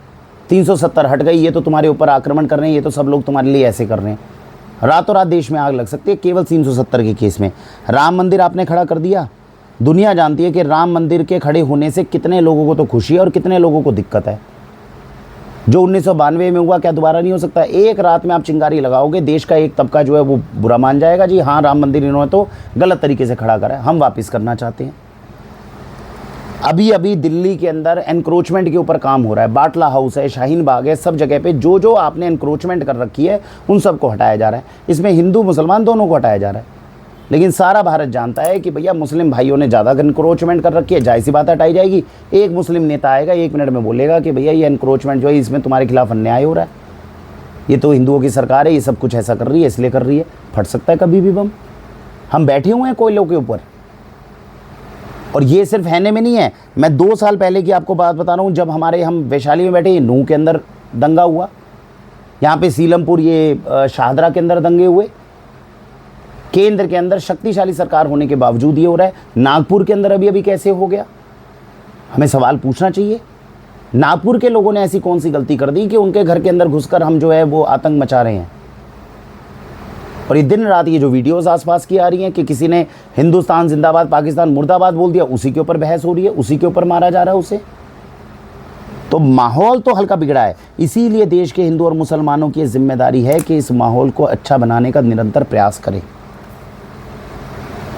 370 हट गई, ये तो तुम्हारे ऊपर आक्रमण कर रहे हैं, ये तो सब लोग तुम्हारे लिए ऐसे कर रहे हैं। रातों रात देश में आग लग सकती है केवल 370 के केस में। राम मंदिर आपने खड़ा कर दिया। दुनिया जानती है कि राम मंदिर के खड़े होने से कितने लोगों को तो खुशी है और कितने लोगों को दिक्कत है। जो 1992 में हुआ क्या दोबारा नहीं हो सकता? एक रात में आप चिंगारी लगाओगे, देश का एक तबका जो है वो बुरा मान जाएगा, जी हाँ राम मंदिर इन्होंने तो गलत तरीके से खड़ा करा है, हम वापस करना चाहते हैं। अभी अभी दिल्ली के अंदर एनक्रोचमेंट के ऊपर काम हो रहा है। बाटला हाउस है, शाहीन बाग है, सब जगह पे जो जो आपने एनक्रोचमेंट कर रखी है उन सबको हटाया जा रहा है। इसमें हिंदू मुसलमान दोनों को हटाया जा रहा है। लेकिन सारा भारत जानता है कि भैया मुस्लिम भाइयों ने ज़्यादा एनक्रोचमेंट कर रखी है, जाहिर सी बात हटाई जाएगी। एक मुस्लिम नेता आएगा 1 मिनट में बोलेगा कि भैया ये एनक्रोचमेंट जो है इसमें तुम्हारे खिलाफ अन्याय हो रहा है, ये तो हिंदुओं की सरकार है, ये सब कुछ ऐसा कर रही है इसलिए कर रही है। फट सकता है कभी भी बम। हम बैठे हुए हैं कोयलों के ऊपर। और ये सिर्फ हैने में नहीं है, मैं 2 साल पहले की आपको बात बता रहा हूँ, जब हम वैशाली में बैठे, नूह के अंदर दंगा हुआ, यहाँ पे सीलमपुर ये शाहदरा के अंदर दंगे हुए। केंद्र के अंदर शक्तिशाली सरकार होने के बावजूद ये हो रहा है। नागपुर के अंदर अभी कैसे हो गया? हमें सवाल पूछना चाहिए। नागपुर के लोगों ने ऐसी कौन सी गलती कर दी कि उनके घर के अंदर घुसकर हम जो है वो आतंक मचा रहे हैं? और ये दिन रात ये जो वीडियोस आसपास की आ रही हैं कि किसी ने हिंदुस्तान जिंदाबाद पाकिस्तान मुर्दाबाद बोल दिया, उसी के ऊपर बहस हो रही है, उसी के ऊपर मारा जा रहा है उसे। तो माहौल तो हल्का बिगड़ा है। इसीलिए देश के हिंदू और मुसलमानों की जिम्मेदारी है कि इस माहौल को अच्छा बनाने का निरंतर प्रयास करें।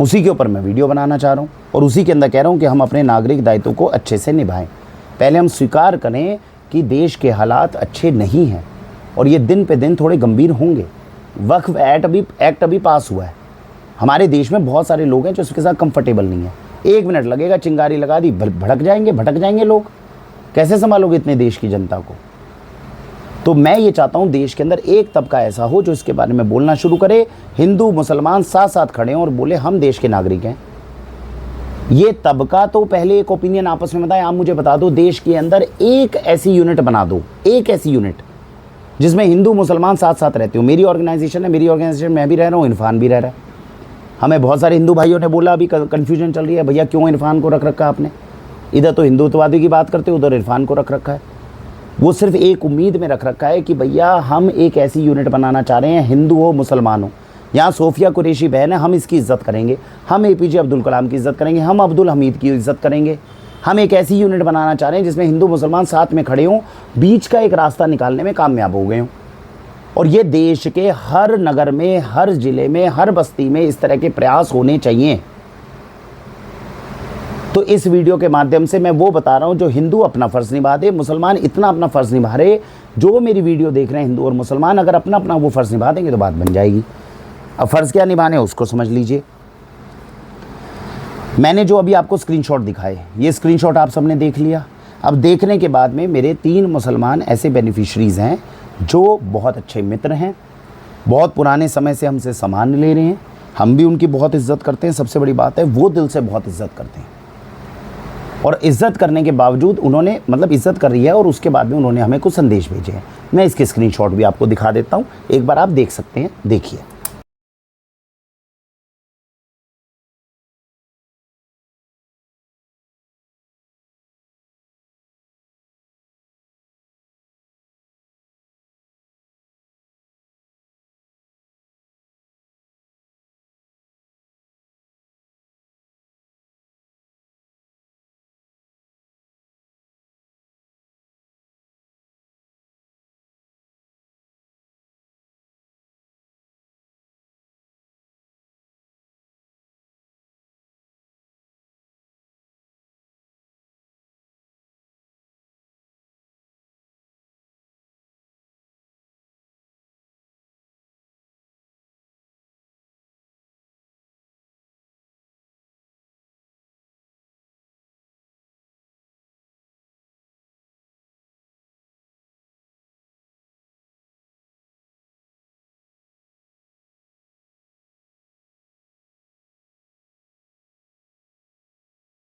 उसी के ऊपर मैं वीडियो बनाना चाह रहा हूँ और उसी के अंदर कह रहा हूँ कि हम अपने नागरिक दायित्व को अच्छे से निभाएं। पहले हम स्वीकार करें कि देश के हालात अच्छे नहीं हैं और ये दिन पे दिन थोड़े गंभीर होंगे। वक्फ एक्ट अभी पास हुआ है। हमारे देश में बहुत सारे लोग हैं जो इसके साथ कंफर्टेबल नहीं है। 1 मिनट लगेगा, चिंगारी लगा दी, भटक जाएंगे लोग। कैसे संभालोगे इतने देश की जनता को? तो मैं ये चाहता हूँ देश के अंदर एक तबका ऐसा हो जो इसके बारे में बोलना शुरू करे। हिंदू मुसलमान साथ साथ खड़े हों और बोले हम देश के नागरिक हैं। ये तबका तो पहले एक ओपिनियन आपस में बताएं। आप मुझे बता दो, देश के अंदर एक ऐसी यूनिट बना दो, एक ऐसी यूनिट जिसमें हिंदू मुसलमान साथ साथ रहते हो। मेरी ऑर्गेनाइजेशन है, मेरी ऑर्गेनाइजेशन में मैं भी रह रहा हूँ, इरफान भी रह रहा है। हमें बहुत सारे हिंदू भाइयों ने बोला, अभी कन्फ्यूजन चल रही है, भैया क्यों इरफान को रख रखा आपने? इधर तो हिंदुत्ववादी की बात करते हो, उधर इरफान को रख रखा है। वो सिर्फ एक उम्मीद में रख रखा है कि भैया हम एक ऐसी यूनिट बनाना चाह रहे हैं, हिंदू हो मुसलमान हो। यहाँ सोफिया कुरैशी बहन है, हम इसकी इज़्ज़त करेंगे, हम APJ अब्दुल कलाम की इज़्ज़त करेंगे, हम अब्दुल हमीद की इज़्ज़त करेंगे। हम एक ऐसी यूनिट बनाना चाह रहे हैं जिसमें हिंदू मुसलमान साथ में खड़े हों, बीच का एक रास्ता निकालने में कामयाब हो गए हों। और ये देश के हर नगर में, हर जिले में, हर बस्ती में इस तरह के प्रयास होने चाहिए। तो इस वीडियो के माध्यम से मैं वो बता रहा हूँ, जो हिंदू अपना फ़र्ज़ निभा दे, मुसलमान इतना अपना फ़र्ज़ निभा रहे, जो मेरी वीडियो देख रहे हैं हिंदू और मुसलमान, अगर अपना अपना वो फ़र्ज़ निभा देंगे तो बात बन जाएगी। अब फ़र्ज़ क्या निभाने उसको समझ लीजिए। मैंने जो अभी आपको स्क्रीनशॉट दिखाए, ये स्क्रीनशॉट आप सबने देख लिया। अब देखने के बाद में मेरे 3 मुसलमान ऐसे बेनिफिशरीज़ हैं जो बहुत अच्छे मित्र हैं, बहुत पुराने समय से हमसे सामान ले रहे हैं, हम भी उनकी बहुत इज़्ज़त करते हैं। सबसे बड़ी बात है वो दिल से बहुत इज़्ज़त करते हैं, और इज़्ज़त करने के बावजूद उन्होंने मतलब इज़्ज़त कर रही है और उसके बाद में उन्होंने हमें कुछ संदेश भेजे हैं। मैं इसके स्क्रीनशॉट भी आपको दिखा देता हूँ, एक बार आप देख सकते हैं, देखिए।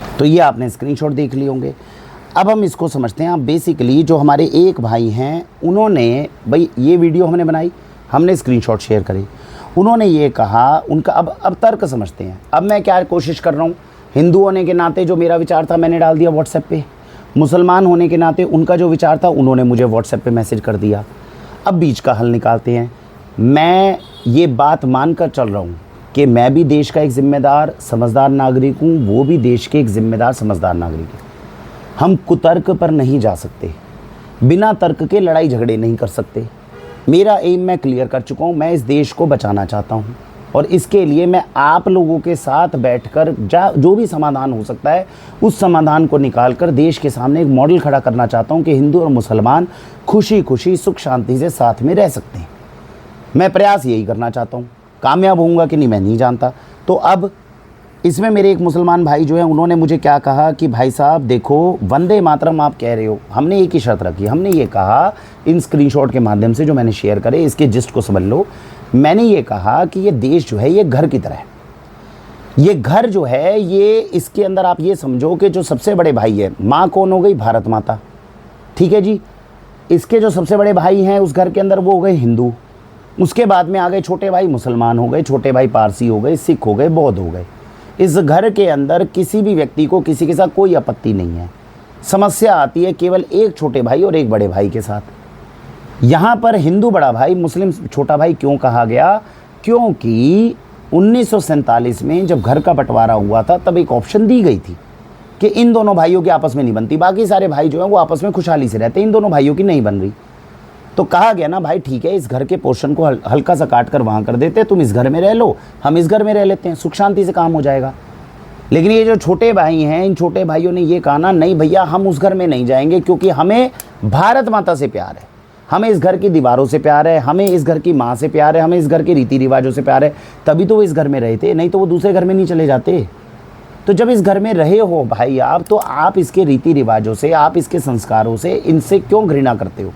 तो ये आपने स्क्रीनशॉट देख लिए होंगे। अब हम इसको समझते हैं। आप बेसिकली जो हमारे एक भाई हैं, उन्होंने भाई ये वीडियो हमने बनाई, हमने स्क्रीनशॉट शेयर करे, उन्होंने ये कहा, उनका अब तर्क समझते हैं। अब मैं क्या कोशिश कर रहा हूँ, हिंदू होने के नाते जो मेरा विचार था मैंने डाल दिया व्हाट्सएप पे, मुसलमान होने के नाते उनका जो विचार था उन्होंने मुझे व्हाट्सएप पे मैसेज कर दिया। अब बीच का हल निकालते हैं। मैं ये बात मान कर चल रहा हूँ कि मैं भी देश का एक ज़िम्मेदार समझदार नागरिक हूँ, वो भी देश के एक ज़िम्मेदार समझदार नागरिक है। हम कुतर्क पर नहीं जा सकते, बिना तर्क के लड़ाई झगड़े नहीं कर सकते। मेरा एम मैं क्लियर कर चुका हूँ, मैं इस देश को बचाना चाहता हूँ, और इसके लिए मैं आप लोगों के साथ बैठकर जो भी समाधान हो सकता है उस समाधान को निकाल कर देश के सामने एक मॉडल खड़ा करना चाहता हूँ कि हिंदू और मुसलमान खुशी खुशी सुख शांति से साथ में रह सकते हैं। मैं प्रयास यही करना चाहता हूँ। कामयाब होऊंगा कि नहीं मैं नहीं जानता। तो अब इसमें मेरे एक मुसलमान भाई जो हैं, उन्होंने मुझे क्या कहा कि भाई साहब देखो, वंदे मातरम आप कह रहे हो, हमने एक ही शर्त रखी। हमने ये कहा, इन स्क्रीनशॉट के माध्यम से जो मैंने शेयर करे, इसके जिस्ट को समझ लो। मैंने ये कहा कि ये देश जो है ये घर की तरह है। ये घर जो है ये, इसके अंदर आप ये समझो कि जो सबसे बड़े भाई है, माँ कौन हो गई? भारत माता, ठीक है जी। इसके जो सबसे बड़े भाई हैं उस घर के अंदर वो हो गए हिंदू, उसके बाद में आ गए छोटे भाई मुसलमान हो गए, छोटे भाई पारसी हो गए, सिख हो गए, बौद्ध हो गए। इस घर के अंदर किसी भी व्यक्ति को किसी के साथ कोई आपत्ति नहीं है। समस्या आती है केवल एक छोटे भाई और एक बड़े भाई के साथ। यहाँ पर हिंदू बड़ा भाई मुस्लिम छोटा भाई क्यों कहा गया? क्योंकि 1947 में जब घर का बंटवारा हुआ था तब एक ऑप्शन दी गई थी कि इन दोनों भाइयों की आपस में नहीं बनती, बाकी सारे भाई जो हैं वो आपस में खुशहाली से रहते, इन दोनों भाइयों की नहीं बन रही। तो कहा गया ना भाई ठीक है, इस घर के पोर्शन को हल्का सा काट कर वहाँ कर देते, तुम इस घर में रह लो, हम इस घर में रह लेते हैं, सुख शांति से काम हो जाएगा। लेकिन ये जो छोटे भाई हैं, इन छोटे भाइयों ने ये कहा ना, नहीं भैया हम उस घर में नहीं जाएंगे, क्योंकि हमें भारत माता से प्यार है, हमें इस घर की दीवारों से प्यार है, हमें इस घर की माँ से प्यार है, हमें इस घर के रीति रिवाजों से प्यार है। तभी तो वो इस घर में रहे थे, नहीं तो वो दूसरे घर में नहीं चले जाते। तो जब इस घर में रहे हो भाई आप, तो आप इसके रीति रिवाजों से, आप इसके संस्कारों से, इनसे क्यों घृणा करते हो?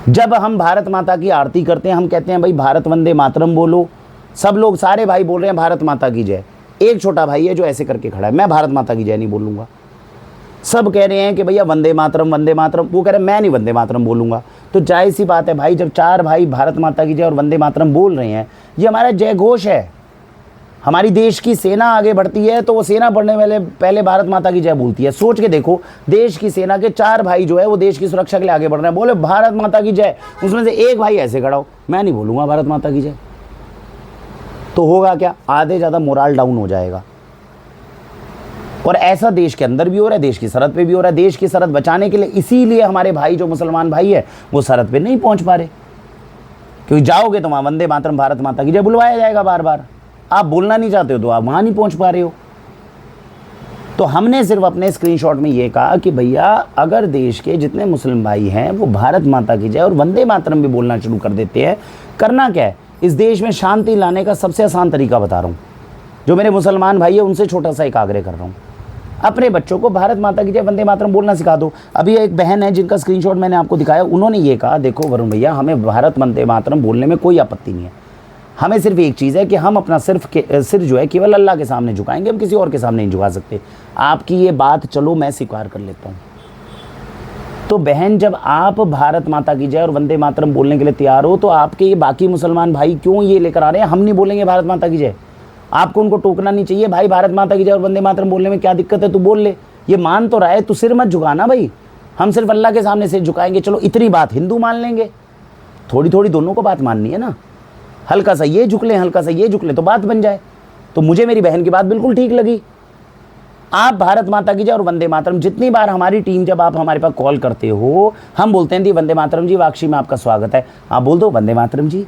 जब हम भारत माता की आरती करते हैं, हम कहते हैं भाई भारत वंदे मातरम बोलो, सब लोग सारे भाई बोल रहे हैं भारत माता की जय। एक छोटा भाई है जो ऐसे करके खड़ा है, मैं भारत माता की जय नहीं बोलूँगा। सब कह रहे हैं कि भैया वंदे मातरम वंदे मातरम, वो कह रहे हैं मैं नहीं वंदे मातरम बोलूँगा। तो जाहिर सी बात है भाई, जब 4 भाई भारत माता की जय और वंदे मातरम बोल रहे हैं, ये हमारा जय घोष है। हमारी देश की सेना आगे बढ़ती है तो वो सेना बढ़ने वाले पहले भारत माता की जय बोलती है। सोच के देखो, देश की सेना के 4 भाई जो है वो देश की सुरक्षा के लिए आगे बढ़ रहे हैं, बोले भारत माता की जय, उसमें से एक भाई ऐसे खड़ा हो, मैं नहीं बोलूँगा भारत माता की जय। तो होगा क्या? आधे ज़्यादा मोराल डाउन हो जाएगा। और ऐसा देश के अंदर भी हो रहा है, देश की सरहद पे भी हो रहा है। देश की सरहद बचाने के लिए इसीलिए हमारे भाई जो मुसलमान भाई है वो सरहद पे नहीं पहुंच पा रहे। क्योंकि जाओगे तो वहाँ वंदे मातरम भारत माता की जय बुलवाया जाएगा बार बार। आप बोलना नहीं चाहते हो तो आप वहाँ नहीं पहुँच पा रहे हो। तो हमने सिर्फ अपने स्क्रीनशॉट में ये कहा कि भैया अगर देश के जितने मुस्लिम भाई हैं वो भारत माता की जय और वंदे मातरम भी बोलना शुरू कर देते हैं, करना क्या है, इस देश में शांति लाने का सबसे आसान तरीका बता रहा हूँ। जो मेरे मुसलमान भाई है उनसे छोटा सा एक आग्रह कर रहा हूँ, अपने बच्चों को भारत माता की जय वंदे मातरम बोलना सिखा दो। अभी एक बहन है जिनका स्क्रीनशॉट मैंने आपको दिखाया, उन्होंने ये कहा, देखो वरुण भैया हमें भारत वंदे मातरम बोलने में कोई आपत्ति नहीं है, हमें सिर्फ एक चीज़ है कि हम अपना सिर जो है केवल अल्लाह के सामने झुकाएंगे, हम किसी और के सामने नहीं झुका सकते। आपकी ये बात चलो मैं स्वीकार कर लेता हूँ। तो बहन जब आप भारत माता की जय और वंदे मातरम बोलने के लिए तैयार हो तो आपके ये बाकी मुसलमान भाई क्यों ये लेकर आ रहे हैं हम नहीं बोलेंगे भारत माता की जय। आपको उनको टोकना नहीं चाहिए, भाई भारत माता की जय और वंदे मातरम बोलने में क्या दिक्कत है, तू बोल ले, ये मान तो रहा है, तू सिर मत झुकाना भाई, हम सिर्फ अल्लाह के सामने सिर झुकाएंगे, चलो इतनी बात हिंदू मान लेंगे। थोड़ी थोड़ी दोनों को बात माननी है ना, हल्का सा ये झुक लें हल्का सा ये झुक लें तो बात बन जाए। तो मुझे मेरी बहन की बात बिल्कुल ठीक लगी। आप भारत माता की जय और वंदे मातरम, जितनी बार हमारी टीम जब आप हमारे पास कॉल करते हो हम बोलते हैं दी वंदे मातरम जी वाक्षी में आपका स्वागत है, आप बोल दो वंदे मातरम जी,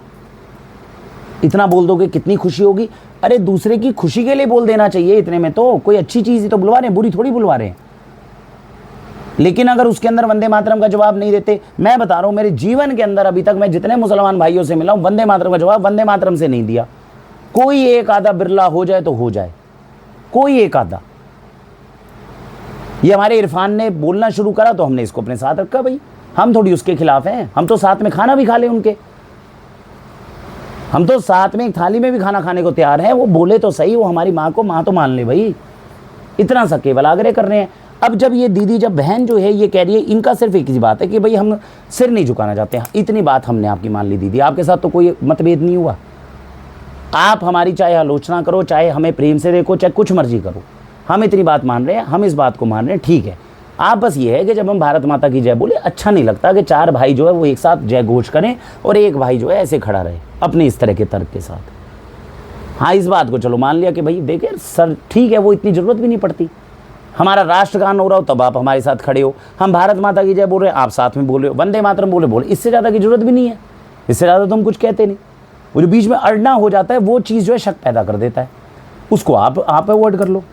इतना बोल दोगे कितनी खुशी होगी। अरे दूसरे की खुशी के लिए बोल देना चाहिए, इतने में तो कोई अच्छी चीज़ ही तो बुलवा रहे हैं, बुरी थोड़ी बुलवा रहे हैं। लेकिन अगर उसके अंदर वंदे मातरम का जवाब नहीं देते, मैं बता रहा हूँ मेरे जीवन के अंदर अभी तक मैं जितने मुसलमान भाइयों से मिला हूँ वंदे मातरम का जवाब वंदे मातरम से नहीं दिया। कोई एक आधा बिरला हो जाए तो हो जाए, कोई एक आधा। ये हमारे इरफान ने बोलना शुरू करा तो हमने इसको अपने साथ रखा, भाई हम थोड़ी उसके खिलाफ हैं, हम तो साथ में खाना भी खा लें उनके, हम तो साथ में एक थाली में भी खाना खाने को तैयार हैं। वो बोले तो सही, वो हमारी माँ को माँ तो मान ले भाई, इतना सा केवल आग्रह कर रहे हैं। अब जब ये दीदी जब बहन जो है ये कह रही है, इनका सिर्फ एक ही बात है कि भाई हम सिर नहीं झुकाना चाहते हैं, इतनी बात हमने आपकी मान ली दीदी, आपके साथ तो कोई मतभेद नहीं हुआ। आप हमारी चाहे आलोचना करो, चाहे हमें प्रेम से देखो, चाहे कुछ मर्जी करो, हम इतनी बात मान रहे हैं, हम इस बात को मान रहे हैं, ठीक है। आप बस ये है कि जब हम भारत माता की जय बोले, अच्छा नहीं लगता कि चार भाई जो है वो एक साथ जय घोष करें और एक भाई जो है ऐसे खड़ा रहे अपने इस तरह के तर्क के साथ। हाँ इस बात को चलो मान लिया कि भाई देखे सर ठीक है, वो इतनी ज़रूरत भी नहीं पड़ती, हमारा राष्ट्रगान हो रहा हो तब आप हमारे साथ खड़े हो, हम भारत माता की जय बोल रहे हैं आप साथ में बोल रहे हो, वंदे मातरम बोले, इससे ज़्यादा की जरूरत भी नहीं है, इससे ज़्यादा तो हम कुछ कहते नहीं। वो जो बीच में अड़ना हो जाता है वो चीज़ जो है शक पैदा कर देता है, उसको आप अवॉइड कर लो।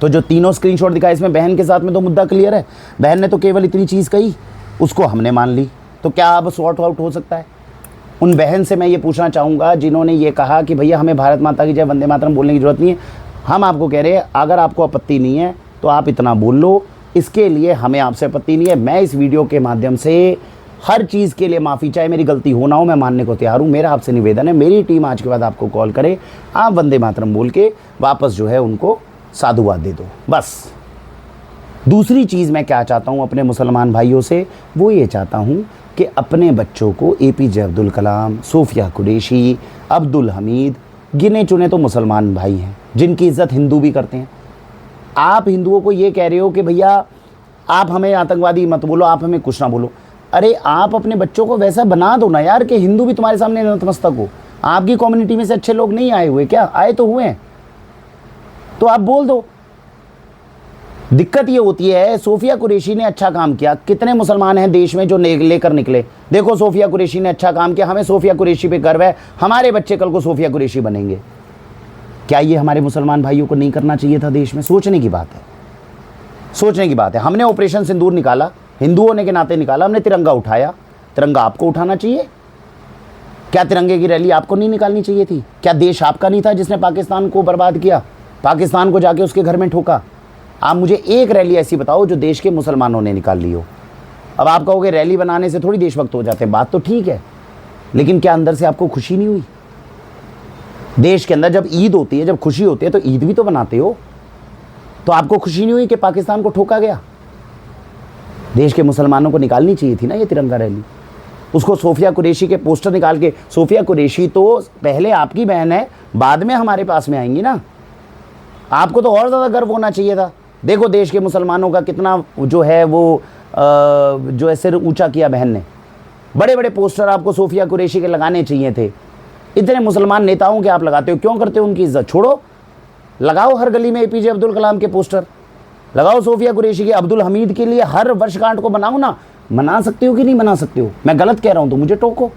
तो जो तीनों स्क्रीनशॉट दिखाए इसमें बहन के साथ में तो मुद्दा क्लियर है, बहन ने तो केवल इतनी चीज़ कही, उसको हमने मान ली, तो क्या अब सॉर्ट आउट हो सकता है। उन बहन से मैं ये पूछना चाहूँगा जिन्होंने ये कहा कि भैया हमें भारत माता की जय वंदे मातरम बोलने की ज़रूरत नहीं है, हम आपको कह रहे हैं अगर आपको आपत्ति नहीं है तो आप इतना बोल लो, इसके लिए हमें आपसे आपत्ति नहीं है। मैं इस वीडियो के माध्यम से हर चीज़ के लिए माफ़ी, चाहे मेरी गलती हो ना हो, मैं मानने को तैयार हूँ। मेरा आपसे निवेदन है, मेरी टीम आज के बाद आपको कॉल करे, आप वंदे मातरम बोल के वापस जो है उनको साधुवाद दे दो बस। दूसरी चीज़ मैं क्या चाहता हूँ अपने मुसलमान भाइयों से, वो ये चाहता हूँ कि अपने बच्चों को APJ अब्दुल कलाम, सोफिया कुरैशी, अब्दुल हमीद, गिने चुने तो मुसलमान भाई हैं जिनकी इज़्ज़त हिंदू भी करते हैं। आप हिंदुओं को ये कह रहे हो कि भैया आप हमें आतंकवादी मत बोलो, आप हमें कुछ ना बोलो। अरे आप अपने बच्चों को वैसा बना दो ना यार कि हिंदू भी तुम्हारे सामने नतमस्तक हो। आपकी कम्युनिटी में से अच्छे लोग नहीं आए हुए क्या? आए तो हुए हैं, तो आप बोल दो। दिक्कत ये होती है, सोफिया कुरैशी ने अच्छा काम किया, कितने मुसलमान हैं देश में जो लेकर निकले, देखो सोफिया कुरैशी ने अच्छा काम किया, हमें सोफिया कुरैशी पे गर्व है, हमारे बच्चे कल को सोफिया कुरैशी बनेंगे। क्या ये हमारे मुसलमान भाइयों को नहीं करना चाहिए था देश में? सोचने की बात है, सोचने की बात है। हमने ऑपरेशन सिंदूर निकाला, हिंदू होने के नाते निकाला, हमने तिरंगा उठाया, तिरंगा आपको उठाना चाहिए क्या? तिरंगे की रैली आपको नहीं निकालनी चाहिए थी क्या? देश आपका नहीं था जिसने पाकिस्तान को बर्बाद किया, पाकिस्तान को जाके उसके घर में ठोका? आप मुझे एक रैली ऐसी बताओ जो देश के मुसलमानों ने निकाल ली हो। अब आप कहोगे रैली बनाने से थोड़ी देशभक्त हो जाते हैं, बात तो ठीक है, लेकिन क्या अंदर से आपको खुशी नहीं हुई? देश के अंदर जब ईद होती है, जब खुशी होती है तो ईद भी तो बनाते हो, तो आपको खुशी नहीं हुई कि पाकिस्तान को ठोका गया? देश के मुसलमानों को निकालनी चाहिए थी ना ये तिरंगा रैली। उसको सोफिया कुरैशी के पोस्टर निकाल के, सोफिया कुरैशी तो पहले आपकी बहन है, बाद में हमारे पास में आएंगी ना, आपको तो और ज़्यादा गर्व होना चाहिए था। देखो देश के मुसलमानों का कितना जो है वो जो है सिर ऊंचा किया बहन ने, बड़े बड़े पोस्टर आपको सोफिया कुरैशी के लगाने चाहिए थे। इतने मुसलमान नेताओं के आप लगाते हो, क्यों करते हो उनकी इज्जत? छोड़ो, लगाओ हर गली में APJ अब्दुल कलाम के पोस्टर, लगाओ सोफिया कुरैशी के, अब्दुल हमीद के लिए हर वर्षगांठ को बनाओ ना। मना सकते हो कि नहीं मना सकते हो? मैं गलत कह रहा हूँ तो मुझे टोको,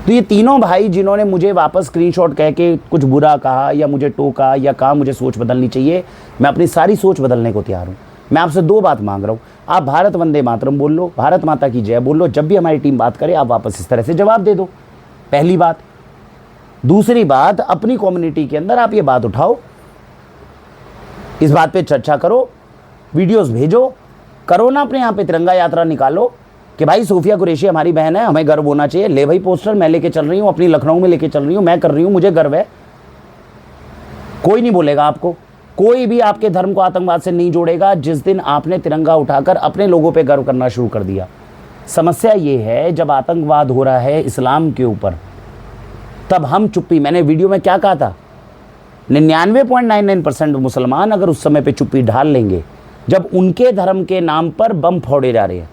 तो ये तीनों भाई जिन्होंने मुझे वापस स्क्रीनशॉट कह के कुछ बुरा कहा या मुझे टोका या कहा मुझे सोच बदलनी चाहिए, मैं अपनी सारी सोच बदलने को तैयार हूँ। मैं आपसे 2 बात मांग रहा हूँ, आप भारत वंदे मातरम बोल लो, भारत माता की जय बोल लो, जब भी हमारी टीम बात करे आप वापस इस तरह से जवाब दे दो, पहली बात। दूसरी बात, अपनी कम्युनिटी के अंदर आप ये बात उठाओ, इस बात पे चर्चा करो, वीडियोस भेजो, करो ना अपने यहाँ पे तिरंगा यात्रा निकालो कि भाई सोफिया कुरैशी हमारी बहन है, हमें गर्व होना चाहिए। ले भाई पोस्टर, मैं लेके चल रही हूँ, अपनी लखनऊ में लेके चल रही हूँ, मैं कर रही हूँ, मुझे गर्व है। कोई नहीं बोलेगा आपको, कोई भी आपके धर्म को आतंकवाद से नहीं जोड़ेगा जिस दिन आपने तिरंगा उठाकर अपने लोगों पे गर्व करना शुरू कर दिया। समस्या ये है, जब आतंकवाद हो रहा है इस्लाम के ऊपर, तब हम चुप्पी, मैंने वीडियो में क्या कहा था, 99.99% मुसलमान अगर उस समय पे चुप्पी ढाल लेंगे जब उनके धर्म के नाम पर बम फोड़े जा रहे हैं,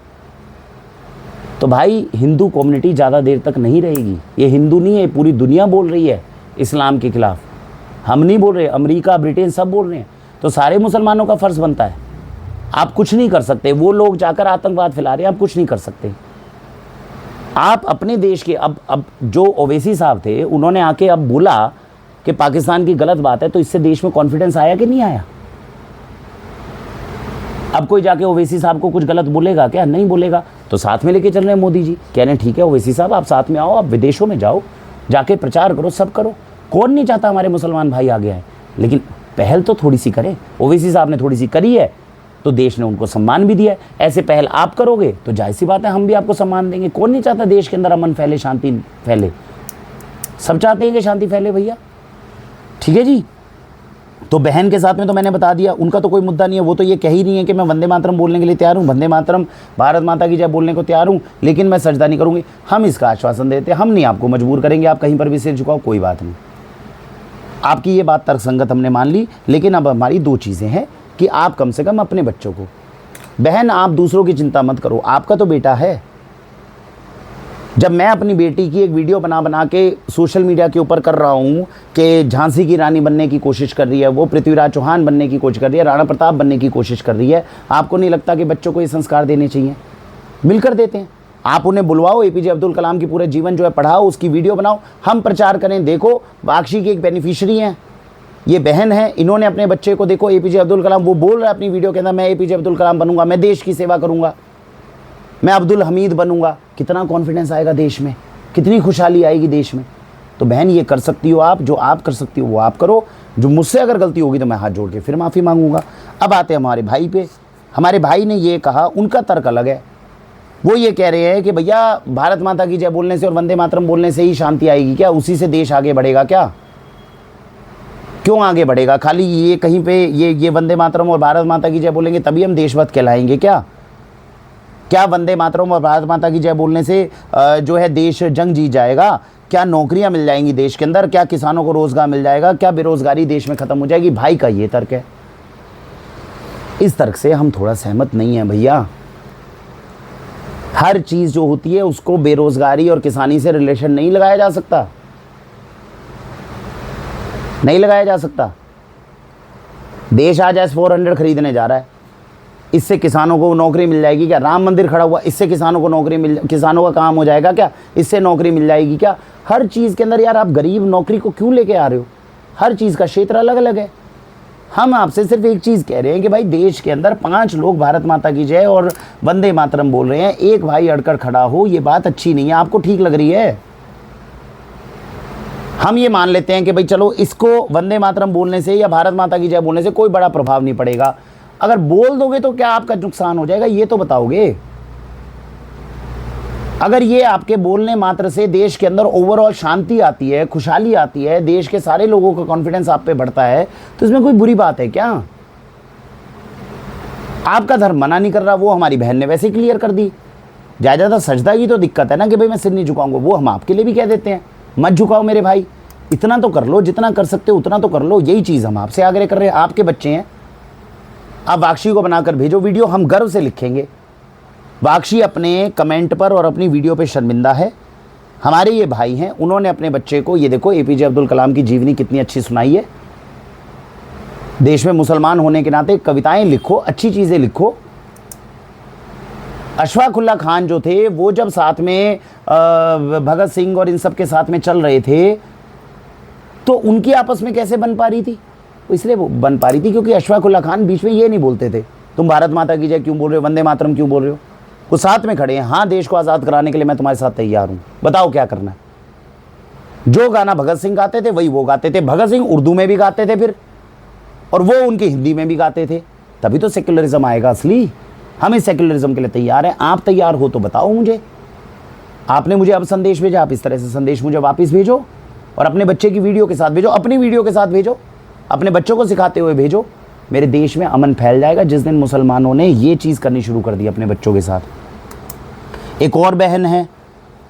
तो भाई हिंदू कम्युनिटी ज़्यादा देर तक नहीं रहेगी। ये हिंदू नहीं है, पूरी दुनिया बोल रही है इस्लाम के खिलाफ, हम नहीं बोल रहे, अमेरिका ब्रिटेन सब बोल रहे हैं। तो सारे मुसलमानों का फ़र्ज़ बनता है, आप कुछ नहीं कर सकते। वो लोग जाकर आतंकवाद फैला रहे हैं, आप कुछ नहीं कर सकते। आप अपने देश के, अब जो ओवैसी साहब थे उन्होंने आके अब बोला कि पाकिस्तान की गलत बात है, तो इससे देश में कॉन्फिडेंस आया कि नहीं आया? अब कोई जाके ओवैसी साहब को कुछ गलत बोलेगा क्या? नहीं बोलेगा। तो साथ में लेके चल रहे हैं मोदी जी, कह रहे हैं ठीक है ओवैसी साहब आप साथ में आओ, आप विदेशों में जाओ, जाके प्रचार करो, सब करो। कौन नहीं चाहता हमारे मुसलमान भाई आगे आए, लेकिन पहल तो थोड़ी सी करें। ओवैसी साहब ने थोड़ी सी करी है तो देश ने उनको सम्मान भी दिया है। ऐसे पहल आप करोगे तो जाहिर सी बात है हम भी आपको सम्मान देंगे। कौन नहीं चाहता देश के अंदर अमन फैले, शांति फैले? सब चाहते हैं कि शांति फैले भैया, ठीक है जी। तो बहन के साथ में तो मैंने बता दिया, उनका तो कोई मुद्दा नहीं है। वो तो ये कह ही नहीं है कि मैं वंदे मातरम बोलने के लिए तैयार हूँ, वंदे मातरम भारत माता की जय बोलने को तैयार हूँ, लेकिन मैं सजदा नहीं करूँगी। हम इसका आश्वासन देते हैं, हम नहीं आपको मजबूर करेंगे आप कहीं पर भी सिर झुकाओ, कोई बात नहीं। आपकी ये बात तर्कसंगत हमने मान ली, लेकिन अब हमारी 2 चीज़ें हैं कि आप कम से कम अपने बच्चों को, बहन आप दूसरों की चिंता मत करो, आपका तो बेटा है। जब मैं अपनी बेटी की एक वीडियो बना के सोशल मीडिया के ऊपर कर रहा हूँ कि झांसी की रानी बनने की कोशिश कर रही है, वो पृथ्वीराज चौहान बनने की कोशिश कर रही है, राणा प्रताप बनने की कोशिश कर रही है, आपको नहीं लगता कि बच्चों को ये संस्कार देने चाहिए? मिलकर देते हैं। आप उन्हें बुलवाओ, एपीजे अब्दुल कलाम की पूरे जीवन जो है पढ़ाओ, उसकी वीडियो बनाओ, हम प्रचार करें। देखो बागशी की एक बेनिफिशियरी हैं, ये बहन है, इन्होंने अपने बच्चे को, देखो एपीजे अब्दुल कलाम, वो बोल रहा है अपनी वीडियो के अंदर मैं एपीजे अब्दुल कलाम बनूंगा, मैं देश की सेवा करूंगा, मैं अब्दुल हमीद बनूंगा। कितना कॉन्फिडेंस आएगा देश में, कितनी खुशहाली आएगी देश में। तो बहन ये कर सकती हो आप, जो आप कर सकती हो वो आप करो, जो मुझसे अगर गलती होगी तो मैं हाथ जोड़ के फिर माफ़ी मांगूंगा। अब आते हैं हमारे भाई पे। हमारे भाई ने ये कहा, उनका तर्क अलग है। वो ये कह रहे हैं कि भैया भारत माता की जय बोलने से और वंदे मातरम बोलने से ही शांति आएगी क्या? उसी से देश आगे बढ़ेगा क्या? क्यों आगे बढ़ेगा? खाली ये कहीं पे ये वंदे मातरम और भारत माता की जय बोलेंगे तभी हम देशभक्त कहलाएंगे क्या? क्या वंदे मातरम और भारत माता की जय बोलने से जो है देश जंग जीत जाएगा? क्या नौकरियां मिल जाएंगी देश के अंदर? क्या किसानों को रोजगार मिल जाएगा? क्या बेरोजगारी देश में खत्म हो जाएगी? भाई का ये तर्क है। इस तर्क से हम थोड़ा सहमत नहीं है भैया। हर चीज जो होती है उसको बेरोजगारी और किसानी से रिलेशन नहीं लगाया जा सकता, नहीं लगाया जा सकता। देश आज S-400 खरीदने जा रहा है, इससे किसानों को नौकरी मिल जाएगी क्या? राम मंदिर खड़ा हुआ, इससे किसानों को नौकरी किसानों का काम हो जाएगा क्या? इससे नौकरी मिल जाएगी क्या? हर चीज़ के अंदर यार आप गरीब नौकरी को क्यों लेके आ रहे हो? हर चीज़ का क्षेत्र अलग अलग है। हम आपसे सिर्फ एक चीज़ कह रहे हैं कि भाई देश के अंदर 5 लोग भारत माता की जय और वंदे मातरम बोल रहे हैं, एक भाई अड़कर खड़ा हो, ये बात अच्छी नहीं है। आपको ठीक लग रही है, हम ये मान लेते हैं कि भाई चलो इसको वंदे मातरम बोलने से या भारत माता की जय बोलने से कोई बड़ा प्रभाव नहीं पड़ेगा। अगर बोल दोगे तो क्या आपका नुकसान हो जाएगा, ये तो बताओगे। अगर ये आपके बोलने मात्र से देश के अंदर ओवरऑल शांति आती है, खुशहाली आती है, देश के सारे लोगों का कॉन्फिडेंस आप पे बढ़ता है, तो इसमें कोई बुरी बात है क्या? आपका धर्म मना नहीं कर रहा, वो हमारी बहन ने वैसे ही क्लियर कर दी। ज़्यादा सजदा की तो दिक्कत है ना कि भाई मैं सिर नहीं झुकाऊंगा, वो हम आपके लिए भी कह देते हैं मत झुकाओ मेरे भाई, इतना तो कर लो, जितना कर सकते हो उतना तो कर लो। यही चीज़ हम आपसे आग्रह कर रहे हैं। आपके बच्चे हैं, आप वाक्षी को बनाकर भेजो वीडियो, हम गर्व से लिखेंगे वाक्षी अपने कमेंट पर और अपनी वीडियो पे शर्मिंदा है। हमारे ये भाई हैं, उन्होंने अपने बच्चे को, ये देखो एपीजे अब्दुल कलाम की जीवनी कितनी अच्छी सुनाई है। देश में मुसलमान होने के नाते कविताएं लिखो, अच्छी चीज़ें लिखो, अशफाक उल्लाह खान जो थे वो जब साथ में भगत सिंह और इन सब के साथ में चल रहे थे तो उनकी आपस में कैसे बन पा रही थी? इसलिए वो बन पा रही थी क्योंकि अशफाक उल्लाह खान बीच में ये नहीं बोलते थे तुम भारत माता की जय क्यों बोल रहे हो, वंदे मातरम क्यों बोल रहे हो। वो साथ में खड़े हैं, हाँ देश को आज़ाद कराने के लिए मैं तुम्हारे साथ तैयार हूँ, बताओ क्या करना है। जो गाना भगत सिंह गाते थे वही वो गाते थे। भगत सिंह उर्दू में भी गाते थे फिर, और वो उनकी हिंदी में भी गाते थे। तभी तो सेक्युलरिज्म आएगा असली। हम इस सेक्युलरिज्म के लिए तैयार हैं। आप तैयार हो तो बताओ मुझे। आपने मुझे अब संदेश भेजा, आप इस तरह से संदेश मुझे वापस भेजो और अपने बच्चे की वीडियो के साथ भेजो, अपनी वीडियो के साथ भेजो, अपने बच्चों को सिखाते हुए भेजो। मेरे देश में अमन फैल जाएगा जिस दिन मुसलमानों ने ये चीज़ करनी शुरू कर दी अपने बच्चों के साथ। एक और बहन है,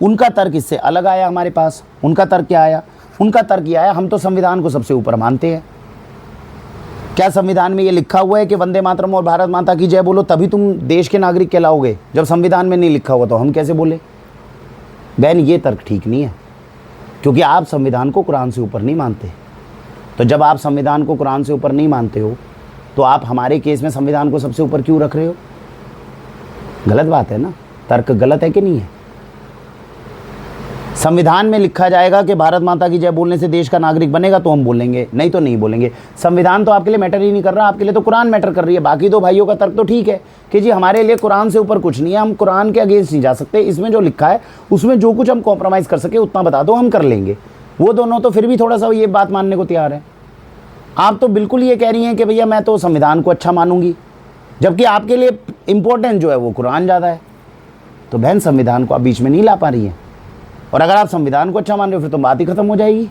उनका तर्क इससे अलग आया हमारे पास। उनका तर्क क्या आया? उनका तर्क यह आया, हम तो संविधान को सबसे ऊपर मानते हैं। क्या संविधान में ये लिखा हुआ है कि वंदे मातरम और भारत माता की जय बोलो तभी तुम देश के नागरिक कहलाओगे? जब संविधान में नहीं लिखा हुआ तो हम कैसे बोले? बहन ये तर्क ठीक नहीं है, क्योंकि आप संविधान को कुरान से ऊपर नहीं मानते। तो जब आप संविधान को कुरान से ऊपर नहीं मानते हो तो आप हमारे केस में संविधान को सबसे ऊपर क्यों रख रहे हो? गलत बात है ना। तर्क गलत है कि नहीं है? संविधान में लिखा जाएगा कि भारत माता की जय बोलने से देश का नागरिक बनेगा तो हम बोलेंगे, नहीं तो नहीं बोलेंगे। संविधान तो आपके लिए मैटर ही नहीं कर रहा, आपके लिए तो कुरान मैटर कर रही है। बाकी दो भाइयों का तर्क तो ठीक है कि जी हमारे लिए कुरान से ऊपर कुछ नहीं है, हम कुरान के अगेंस्ट नहीं जा सकते, इसमें जो लिखा है उसमें जो कुछ हम कॉम्प्रोमाइज़ कर सके उतना बता दो, हम कर लेंगे। वो दोनों तो फिर भी थोड़ा सा ये बात मानने को तैयार है। आप तो बिल्कुल ये कह रही हैं कि भैया मैं तो संविधान को अच्छा मानूंगी, जबकि आपके लिए इम्पोर्टेंट जो है वो कुरान ज़्यादा है। तो बहन संविधान को आप बीच में नहीं ला पा रही हैं। और अगर आप संविधान को अच्छा मान रहे हो फिर तो बात ही खत्म हो जाएगी।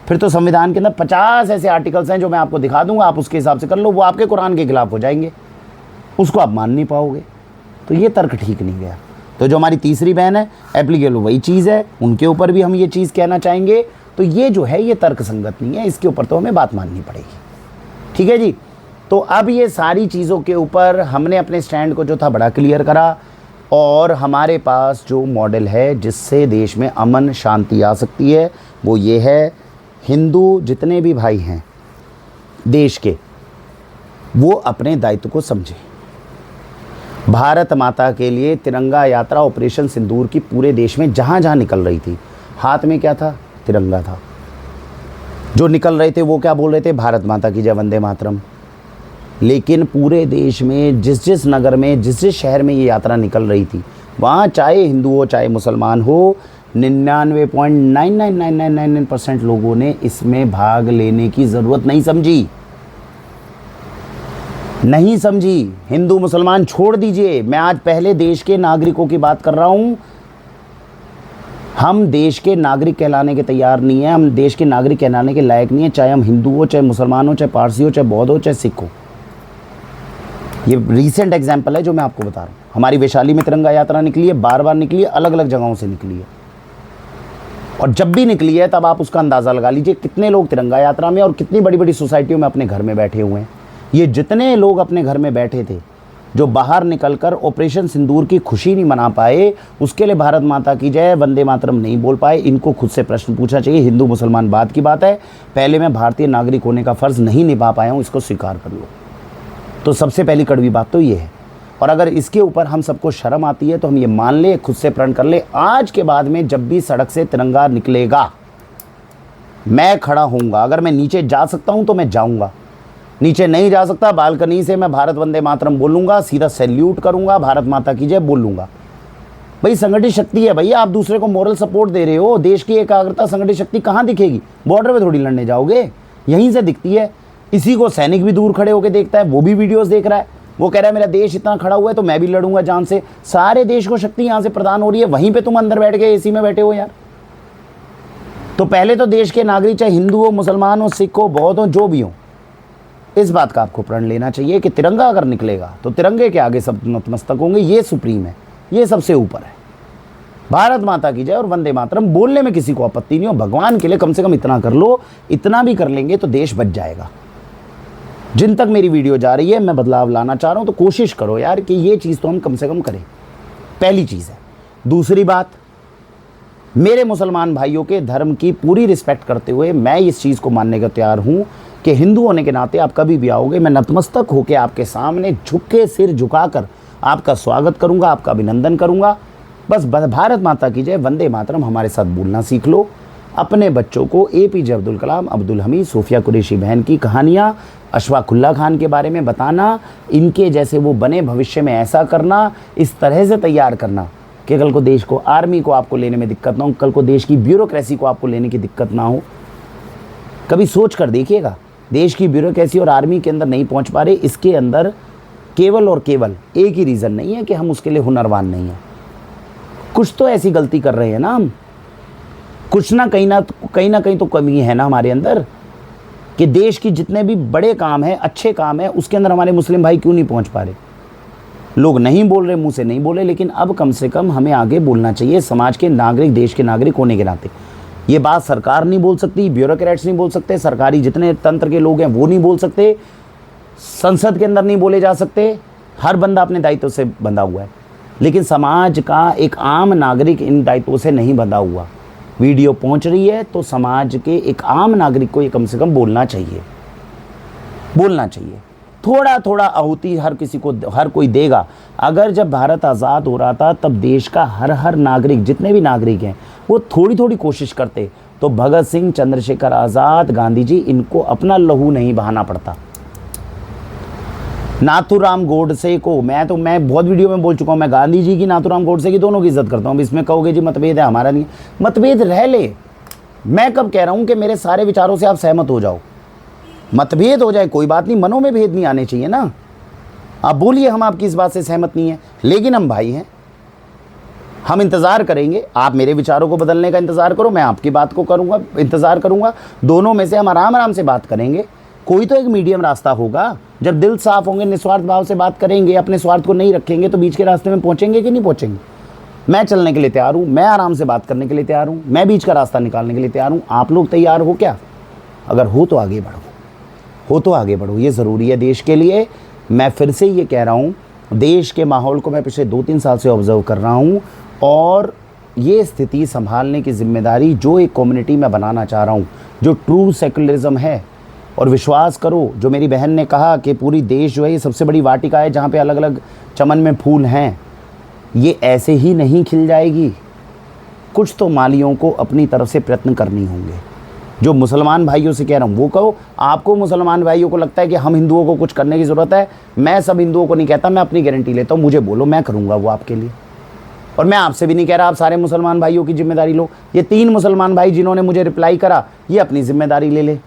फिर तो संविधान के अंदर 50 ऐसे आर्टिकल्स हैं जो मैं आपको दिखा दूंगा, आप उसके हिसाब से कर लो, वो आपके कुरान के खिलाफ हो जाएंगे, उसको आप मान नहीं पाओगे। तो ये तर्क ठीक नहीं गया। तो जो हमारी तीसरी बहन है, एप्लीकेबल वही चीज़ है, उनके ऊपर भी हम ये चीज़ कहना चाहेंगे। तो ये जो है ये तर्क संगत नहीं है, इसके ऊपर तो हमें बात माननी पड़ेगी। ठीक है जी। तो अब ये सारी चीज़ों के ऊपर हमने अपने स्टैंड को जो था बड़ा क्लियर करा, और हमारे पास जो मॉडल है जिससे देश में अमन शांति आ सकती है वो ये है, हिंदू जितने भी भाई हैं देश के वो अपने दायित्व को समझें। भारत माता के लिए तिरंगा यात्रा ऑपरेशन सिंदूर की पूरे देश में जहाँ जहाँ निकल रही थी, हाथ में क्या था? तिरंगा था। जो निकल रहे थे वो क्या बोल रहे थे? भारत माता की जय, वंदे मातरम। लेकिन पूरे देश में जिस जिस नगर में, जिस जिस शहर में ये यात्रा निकल रही थी, वहाँ चाहे हिंदू हो चाहे मुसलमान हो, 99.999999% लोगों ने इसमें भाग लेने की ज़रूरत नहीं समझी। हिंदू मुसलमान छोड़ दीजिए, मैं आज पहले देश के नागरिकों की बात कर रहा हूँ। हम देश के नागरिक कहलाने के तैयार नहीं हैं, हम देश के नागरिक कहलाने के लायक नहीं हैं, चाहे हम हिंदू हो, चाहे मुसलमान हो, चाहे पारसी हो, चाहे बौद्ध हो, चाहे सिख हो। ये रीसेंट एग्जाम्पल है जो मैं आपको बता रहा हूँ। हमारी वैशाली में तिरंगा यात्रा निकली है, बार निकली है, अलग अलग जगहों से निकली है, और जब भी निकली है तब आप उसका अंदाज़ा लगा लीजिए कितने लोग तिरंगा यात्रा में और कितनी बड़ी बड़ी सोसाइटियों में अपने घर में बैठे हुए हैं। ये जितने लोग अपने घर में बैठे थे, जो बाहर निकलकर ऑपरेशन सिंदूर की खुशी नहीं मना पाए, उसके लिए भारत माता की जय, वंदे मातरम नहीं बोल पाए, इनको खुद से प्रश्न पूछना चाहिए। हिंदू मुसलमान बात की बात है, पहले मैं भारतीय नागरिक होने का फ़र्ज़ नहीं निभा पाया हूँ, इसको स्वीकार कर लो। तो सबसे पहली कड़वी बात तो ये है। और अगर इसके ऊपर हम सबको शर्म आती है तो हम ये मान ले, खुद से प्रण कर ले, आज के बाद में जब भी सड़क से तिरंगा निकलेगा मैं खड़ा होऊंगा। अगर मैं नीचे जा सकता हूं तो मैं जाऊंगा, नीचे नहीं जा सकता बालकनी से मैं भारत वंदे मातरम बोलूंगा, सीधा सैल्यूट करूंगा, भारत माता की जय बोलूंगा। भाई संगठित शक्ति है भैया, आप दूसरे को मोरल सपोर्ट दे रहे हो। देश की एकाग्रता संगठित शक्ति कहाँ दिखेगी? बॉर्डर पे थोड़ी लड़ने जाओगे, यहीं से दिखती है। इसी को सैनिक भी दूर खड़े होकर देखता है, वो भी वीडियोस देख रहा है, वो कह रहा है मेरा देश इतना खड़ा हुआ है तो मैं भी लड़ूंगा जान से। सारे देश को शक्ति यहाँ से प्रदान हो रही है, वहीं पे तुम अंदर बैठ के एसी में बैठे हो यार। तो पहले तो देश के नागरिक, चाहे हिंदू हो, मुसलमान हो, सिख हो, बौद्ध हो, जो भी हो, इस बात का आपको प्रण लेना चाहिए कि तिरंगा अगर निकलेगा तो तिरंगे के आगे सब नतमस्तक होंगे। ये सुप्रीम है, ये सबसे ऊपर है। भारत माता की जय और वंदे मातरम बोलने में किसी को आपत्ति नहीं हो। भगवान के लिए कम से कम इतना कर लो, इतना भी कर लेंगे तो देश बच जाएगा। जिन तक मेरी वीडियो जा रही है, मैं बदलाव लाना चाह रहा हूँ, तो कोशिश करो यार कि ये चीज़ तो हम कम से कम करें। पहली चीज़ है। दूसरी बात, मेरे मुसलमान भाइयों के धर्म की पूरी रिस्पेक्ट करते हुए मैं इस चीज़ को मानने का तैयार हूँ कि हिंदू होने के नाते आप कभी भी आओगे, मैं नतमस्तक होकर आपके सामने झुक के सिर झुकाकर आपका स्वागत करूंगा, आपका अभिनंदन करूंगा। बस भारत माता की जय, वंदे मातरम हमारे साथ बोलना सीख लो। अपने बच्चों को APJ अब्दुल कलाम, अब्दुल हमीद, सोफिया कुरैशी बहन की कहानियाँ, अशफाक उल्लाह खान के बारे में बताना, इनके जैसे वो बने, भविष्य में ऐसा करना, इस तरह से तैयार करना कि कल को देश को, आर्मी को आपको लेने में दिक्कत ना हो, कल को देश की ब्यूरोक्रेसी को आपको लेने की दिक्कत ना हो। कभी सोच कर देखिएगा, देश की ब्यूरोक्रेसी और आर्मी के अंदर नहीं पहुंच पा रहे, इसके अंदर केवल और केवल एक ही रीज़न नहीं है कि हम उसके लिए हुनरवान नहीं हैं। कुछ तो ऐसी गलती कर रहे हैं ना हम, कुछ ना कहीं तो कमी है ना हमारे अंदर, कि देश की जितने भी बड़े काम हैं, अच्छे काम हैं, उसके अंदर हमारे मुस्लिम भाई क्यों नहीं पहुंच पा रहे। लोग नहीं बोल रहे, मुंह से नहीं बोले, लेकिन अब कम से कम हमें आगे बोलना चाहिए समाज के नागरिक, देश के नागरिक होने के नाते। ये बात सरकार नहीं बोल सकती, ब्यूरोक्रेट्स नहीं बोल सकते, सरकारी जितने तंत्र के लोग हैं वो नहीं बोल सकते, संसद के अंदर नहीं बोले जा सकते। हर बंदा अपने दायित्व से बंधा हुआ है, लेकिन समाज का एक आम नागरिक इन दायित्वों से नहीं बंधा हुआ। वीडियो पहुंच रही है तो समाज के एक आम नागरिक को ये कम से कम बोलना चाहिए, बोलना चाहिए। थोड़ा थोड़ा आहुति हर किसी को, हर कोई देगा। अगर जब भारत आज़ाद हो रहा था तब देश का हर नागरिक, जितने भी नागरिक हैं, वो थोड़ी थोड़ी कोशिश करते तो भगत सिंह, चंद्रशेखर आज़ाद, गांधी जी, इनको अपना लहू नहीं बहाना पड़ता। नाथूराम गोडसे को मैं बहुत वीडियो में बोल चुका हूँ, मैं गांधी जी की, नाथूराम गोडसे की, दोनों की इज्जत करता हूँ। इसमें कहोगे जी मतभेद है, हमारा नहीं, मतभेद रह ले। मैं कब कह रहा हूँ कि मेरे सारे विचारों से आप सहमत हो जाओ, मतभेद हो जाए कोई बात नहीं, मनों में भेद नहीं आने चाहिए ना। आप बोलिए हम आपकी इस बात से सहमत नहीं है, लेकिन हम भाई हैं, हम इंतज़ार करेंगे। आप मेरे विचारों को बदलने का इंतज़ार करो, मैं आपकी बात को करूँगा, इंतज़ार करूँगा। दोनों में से हम आराम आराम से बात करेंगे। कोई तो एक मीडियम रास्ता होगा। जब दिल साफ होंगे, निस्वार्थ भाव से बात करेंगे, अपने स्वार्थ को नहीं रखेंगे, तो बीच के रास्ते में पहुँचेंगे कि नहीं पहुँचेंगे। मैं चलने के लिए तैयार हूँ, मैं आराम से बात करने के लिए तैयार हूँ, मैं बीच का रास्ता निकालने के लिए तैयार हूँ। आप लोग तैयार हो क्या? अगर हो तो आगे बढ़ो, हो तो आगे बढ़ो, ये ज़रूरी है देश के लिए। मैं फिर से ये कह रहा हूँ, देश के माहौल को मैं पिछले 2-3 साल से ऑब्ज़र्व कर रहा हूँ, और ये स्थिति संभालने की जिम्मेदारी जो एक कम्युनिटी में बनाना चाह रहा हूँ, जो ट्रू सेकुलरिज्म है। और विश्वास करो, जो मेरी बहन ने कहा कि पूरी देश जो है ये सबसे बड़ी वाटिका है जहाँ पे अलग अलग चमन में फूल हैं, ये ऐसे ही नहीं खिल जाएगी। कुछ तो मालियों को अपनी तरफ से प्रयत्न करनी होंगे। जो मुसलमान भाइयों से कह रहा हूँ वो कहो, आपको मुसलमान भाइयों को लगता है कि हम हिंदुओं को कुछ करने की ज़रूरत है, मैं सब हिंदुओं को नहीं कहता, मैं अपनी गारंटी लेता हूँ, मुझे बोलो, मैं करूँगा वो आपके लिए। और मैं आपसे भी नहीं कह रहा आप सारे मुसलमान भाइयों की जिम्मेदारी लो। ये 3 मुसलमान भाई जिन्होंने मुझे रिप्लाई करा, ये अपनी जिम्मेदारी ले ले।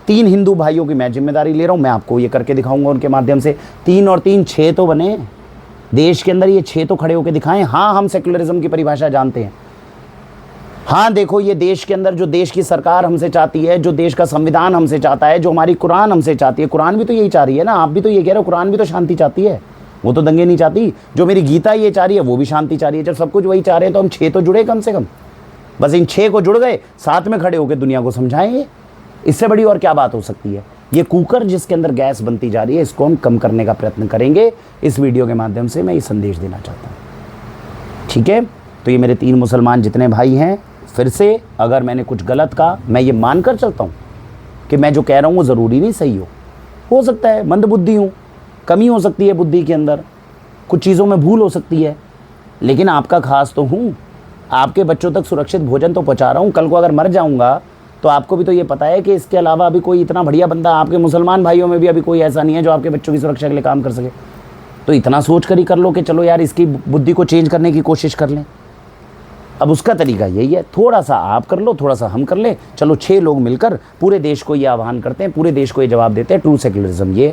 3 हिंदू भाइयों की मैं जिम्मेदारी ले रहा हूँ, मैं आपको ये करके दिखाऊंगा उनके माध्यम से। 3 और 3 6 तो बने देश के अंदर, ये 6 तो खड़े होकर दिखाएं। हाँ, हम सेकुलरिज्म की परिभाषा जानते हैं। हाँ देखो, ये देश के अंदर जो देश की सरकार हमसे चाहती है, जो देश का संविधान हमसे चाहता है, जो हमारी कुरान हमसे चाहती है, कुरान भी तो यही चाह रही है ना। आप भी तो ये कह रहे हो, कुरान भी तो शांति चाहती है, वो तो दंगे नहीं चाहती। जो मेरी गीता ये चाह रही है वो भी शांति चाह रही है। जब सब कुछ वही चाह रहे हैं तो हम 6 तो जुड़े कम से कम। बस इन 6 को जुड़ गए, साथ में खड़े होकर दुनिया को समझाएंगे। इससे बड़ी और क्या बात हो सकती है। ये कुकर जिसके अंदर गैस बनती जा रही है, इसको हम कम करने का प्रयत्न करेंगे। इस वीडियो के माध्यम से मैं ये संदेश देना चाहता हूँ, ठीक है। तो ये मेरे 3 मुसलमान जितने भाई हैं, फिर से अगर मैंने कुछ गलत कहा, मैं ये मानकर चलता हूँ कि मैं जो कह रहा हूँ वो ज़रूरी नहीं सही हो सकता है मंदबुद्धि हूँ, कमी हो सकती है बुद्धि के अंदर, कुछ चीज़ों में भूल हो सकती है, लेकिन आपका खास तो हूँ। आपके बच्चों तक सुरक्षित भोजन तो पहुँचा रहा हूँ। कल को अगर मर जाऊँगा तो आपको भी तो ये पता है कि इसके अलावा अभी कोई इतना बढ़िया बंदा आपके मुसलमान भाइयों में भी अभी कोई ऐसा नहीं है जो आपके बच्चों की सुरक्षा के लिए काम कर सके। तो इतना सोच कर ही कर लो कि चलो यार, इसकी बुद्धि को चेंज करने की कोशिश कर लें। अब उसका तरीका यही है, थोड़ा सा आप कर लो, थोड़ा सा हम कर ले। चलो 6 लोग मिलकर पूरे देश को ये आह्वान करते हैं, पूरे देश को ये जवाब देते हैं, ट्रू सेक्युलरिज्म ये।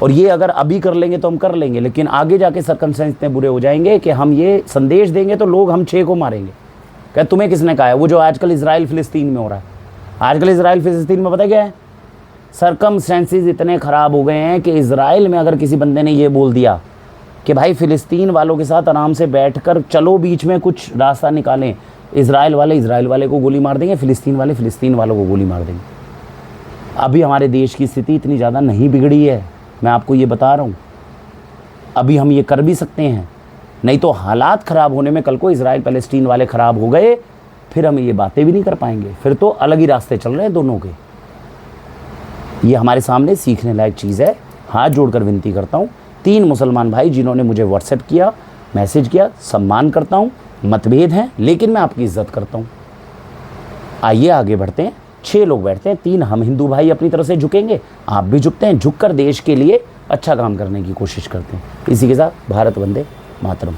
और ये अगर अभी कर लेंगे तो हम कर लेंगे, लेकिन आगे जाके सर्कमस्टेंस इतने बुरे हो जाएंगे कि हम ये संदेश देंगे तो लोग हम 6 को मारेंगे। क्या तुम्हें किसने कहा है? वो जो आजकल इजराइल फिलिस्तीन में हो रहा है, आजकल इजराइल फिलिस्तीन में पता क्या है, सर्कमस्टेंसेस इतने ख़राब हो गए हैं कि इजराइल में अगर किसी बंदे ने ये बोल दिया कि भाई फ़िलिस्तीन वालों के साथ आराम से बैठकर चलो, बीच में कुछ रास्ता निकालें, इजराइल वाले को गोली मार देंगे, फ़िलिस्तीन वालों को गोली मार देंगे। अभी हमारे देश की स्थिति इतनी ज़्यादा नहीं बिगड़ी है, मैं आपको ये बता रहा हूँ। अभी हम ये कर भी सकते हैं, नहीं तो हालात ख़राब होने में कल को इजराइल फ़लस्तीन वाले ख़राब हो गए, फिर हम ये बातें भी नहीं कर पाएंगे, फिर तो अलग ही रास्ते चल रहे हैं दोनों के। ये हमारे सामने सीखने लायक चीज़ है। हाथ जोड़कर विनती करता हूँ, 3 मुसलमान भाई जिन्होंने मुझे व्हाट्सएप किया, मैसेज किया, सम्मान करता हूँ, मतभेद हैं लेकिन मैं आपकी इज्जत करता हूँ। आइए आगे बढ़ते हैं। 6 लोग बैठते हैं, 3 हम हिंदू भाई अपनी तरफ से झुकेंगे, आप भी झुकते हैं, झुककर देश के लिए अच्छा काम करने की कोशिश करते हैं। इसी के साथ भारत वंदे मातरम।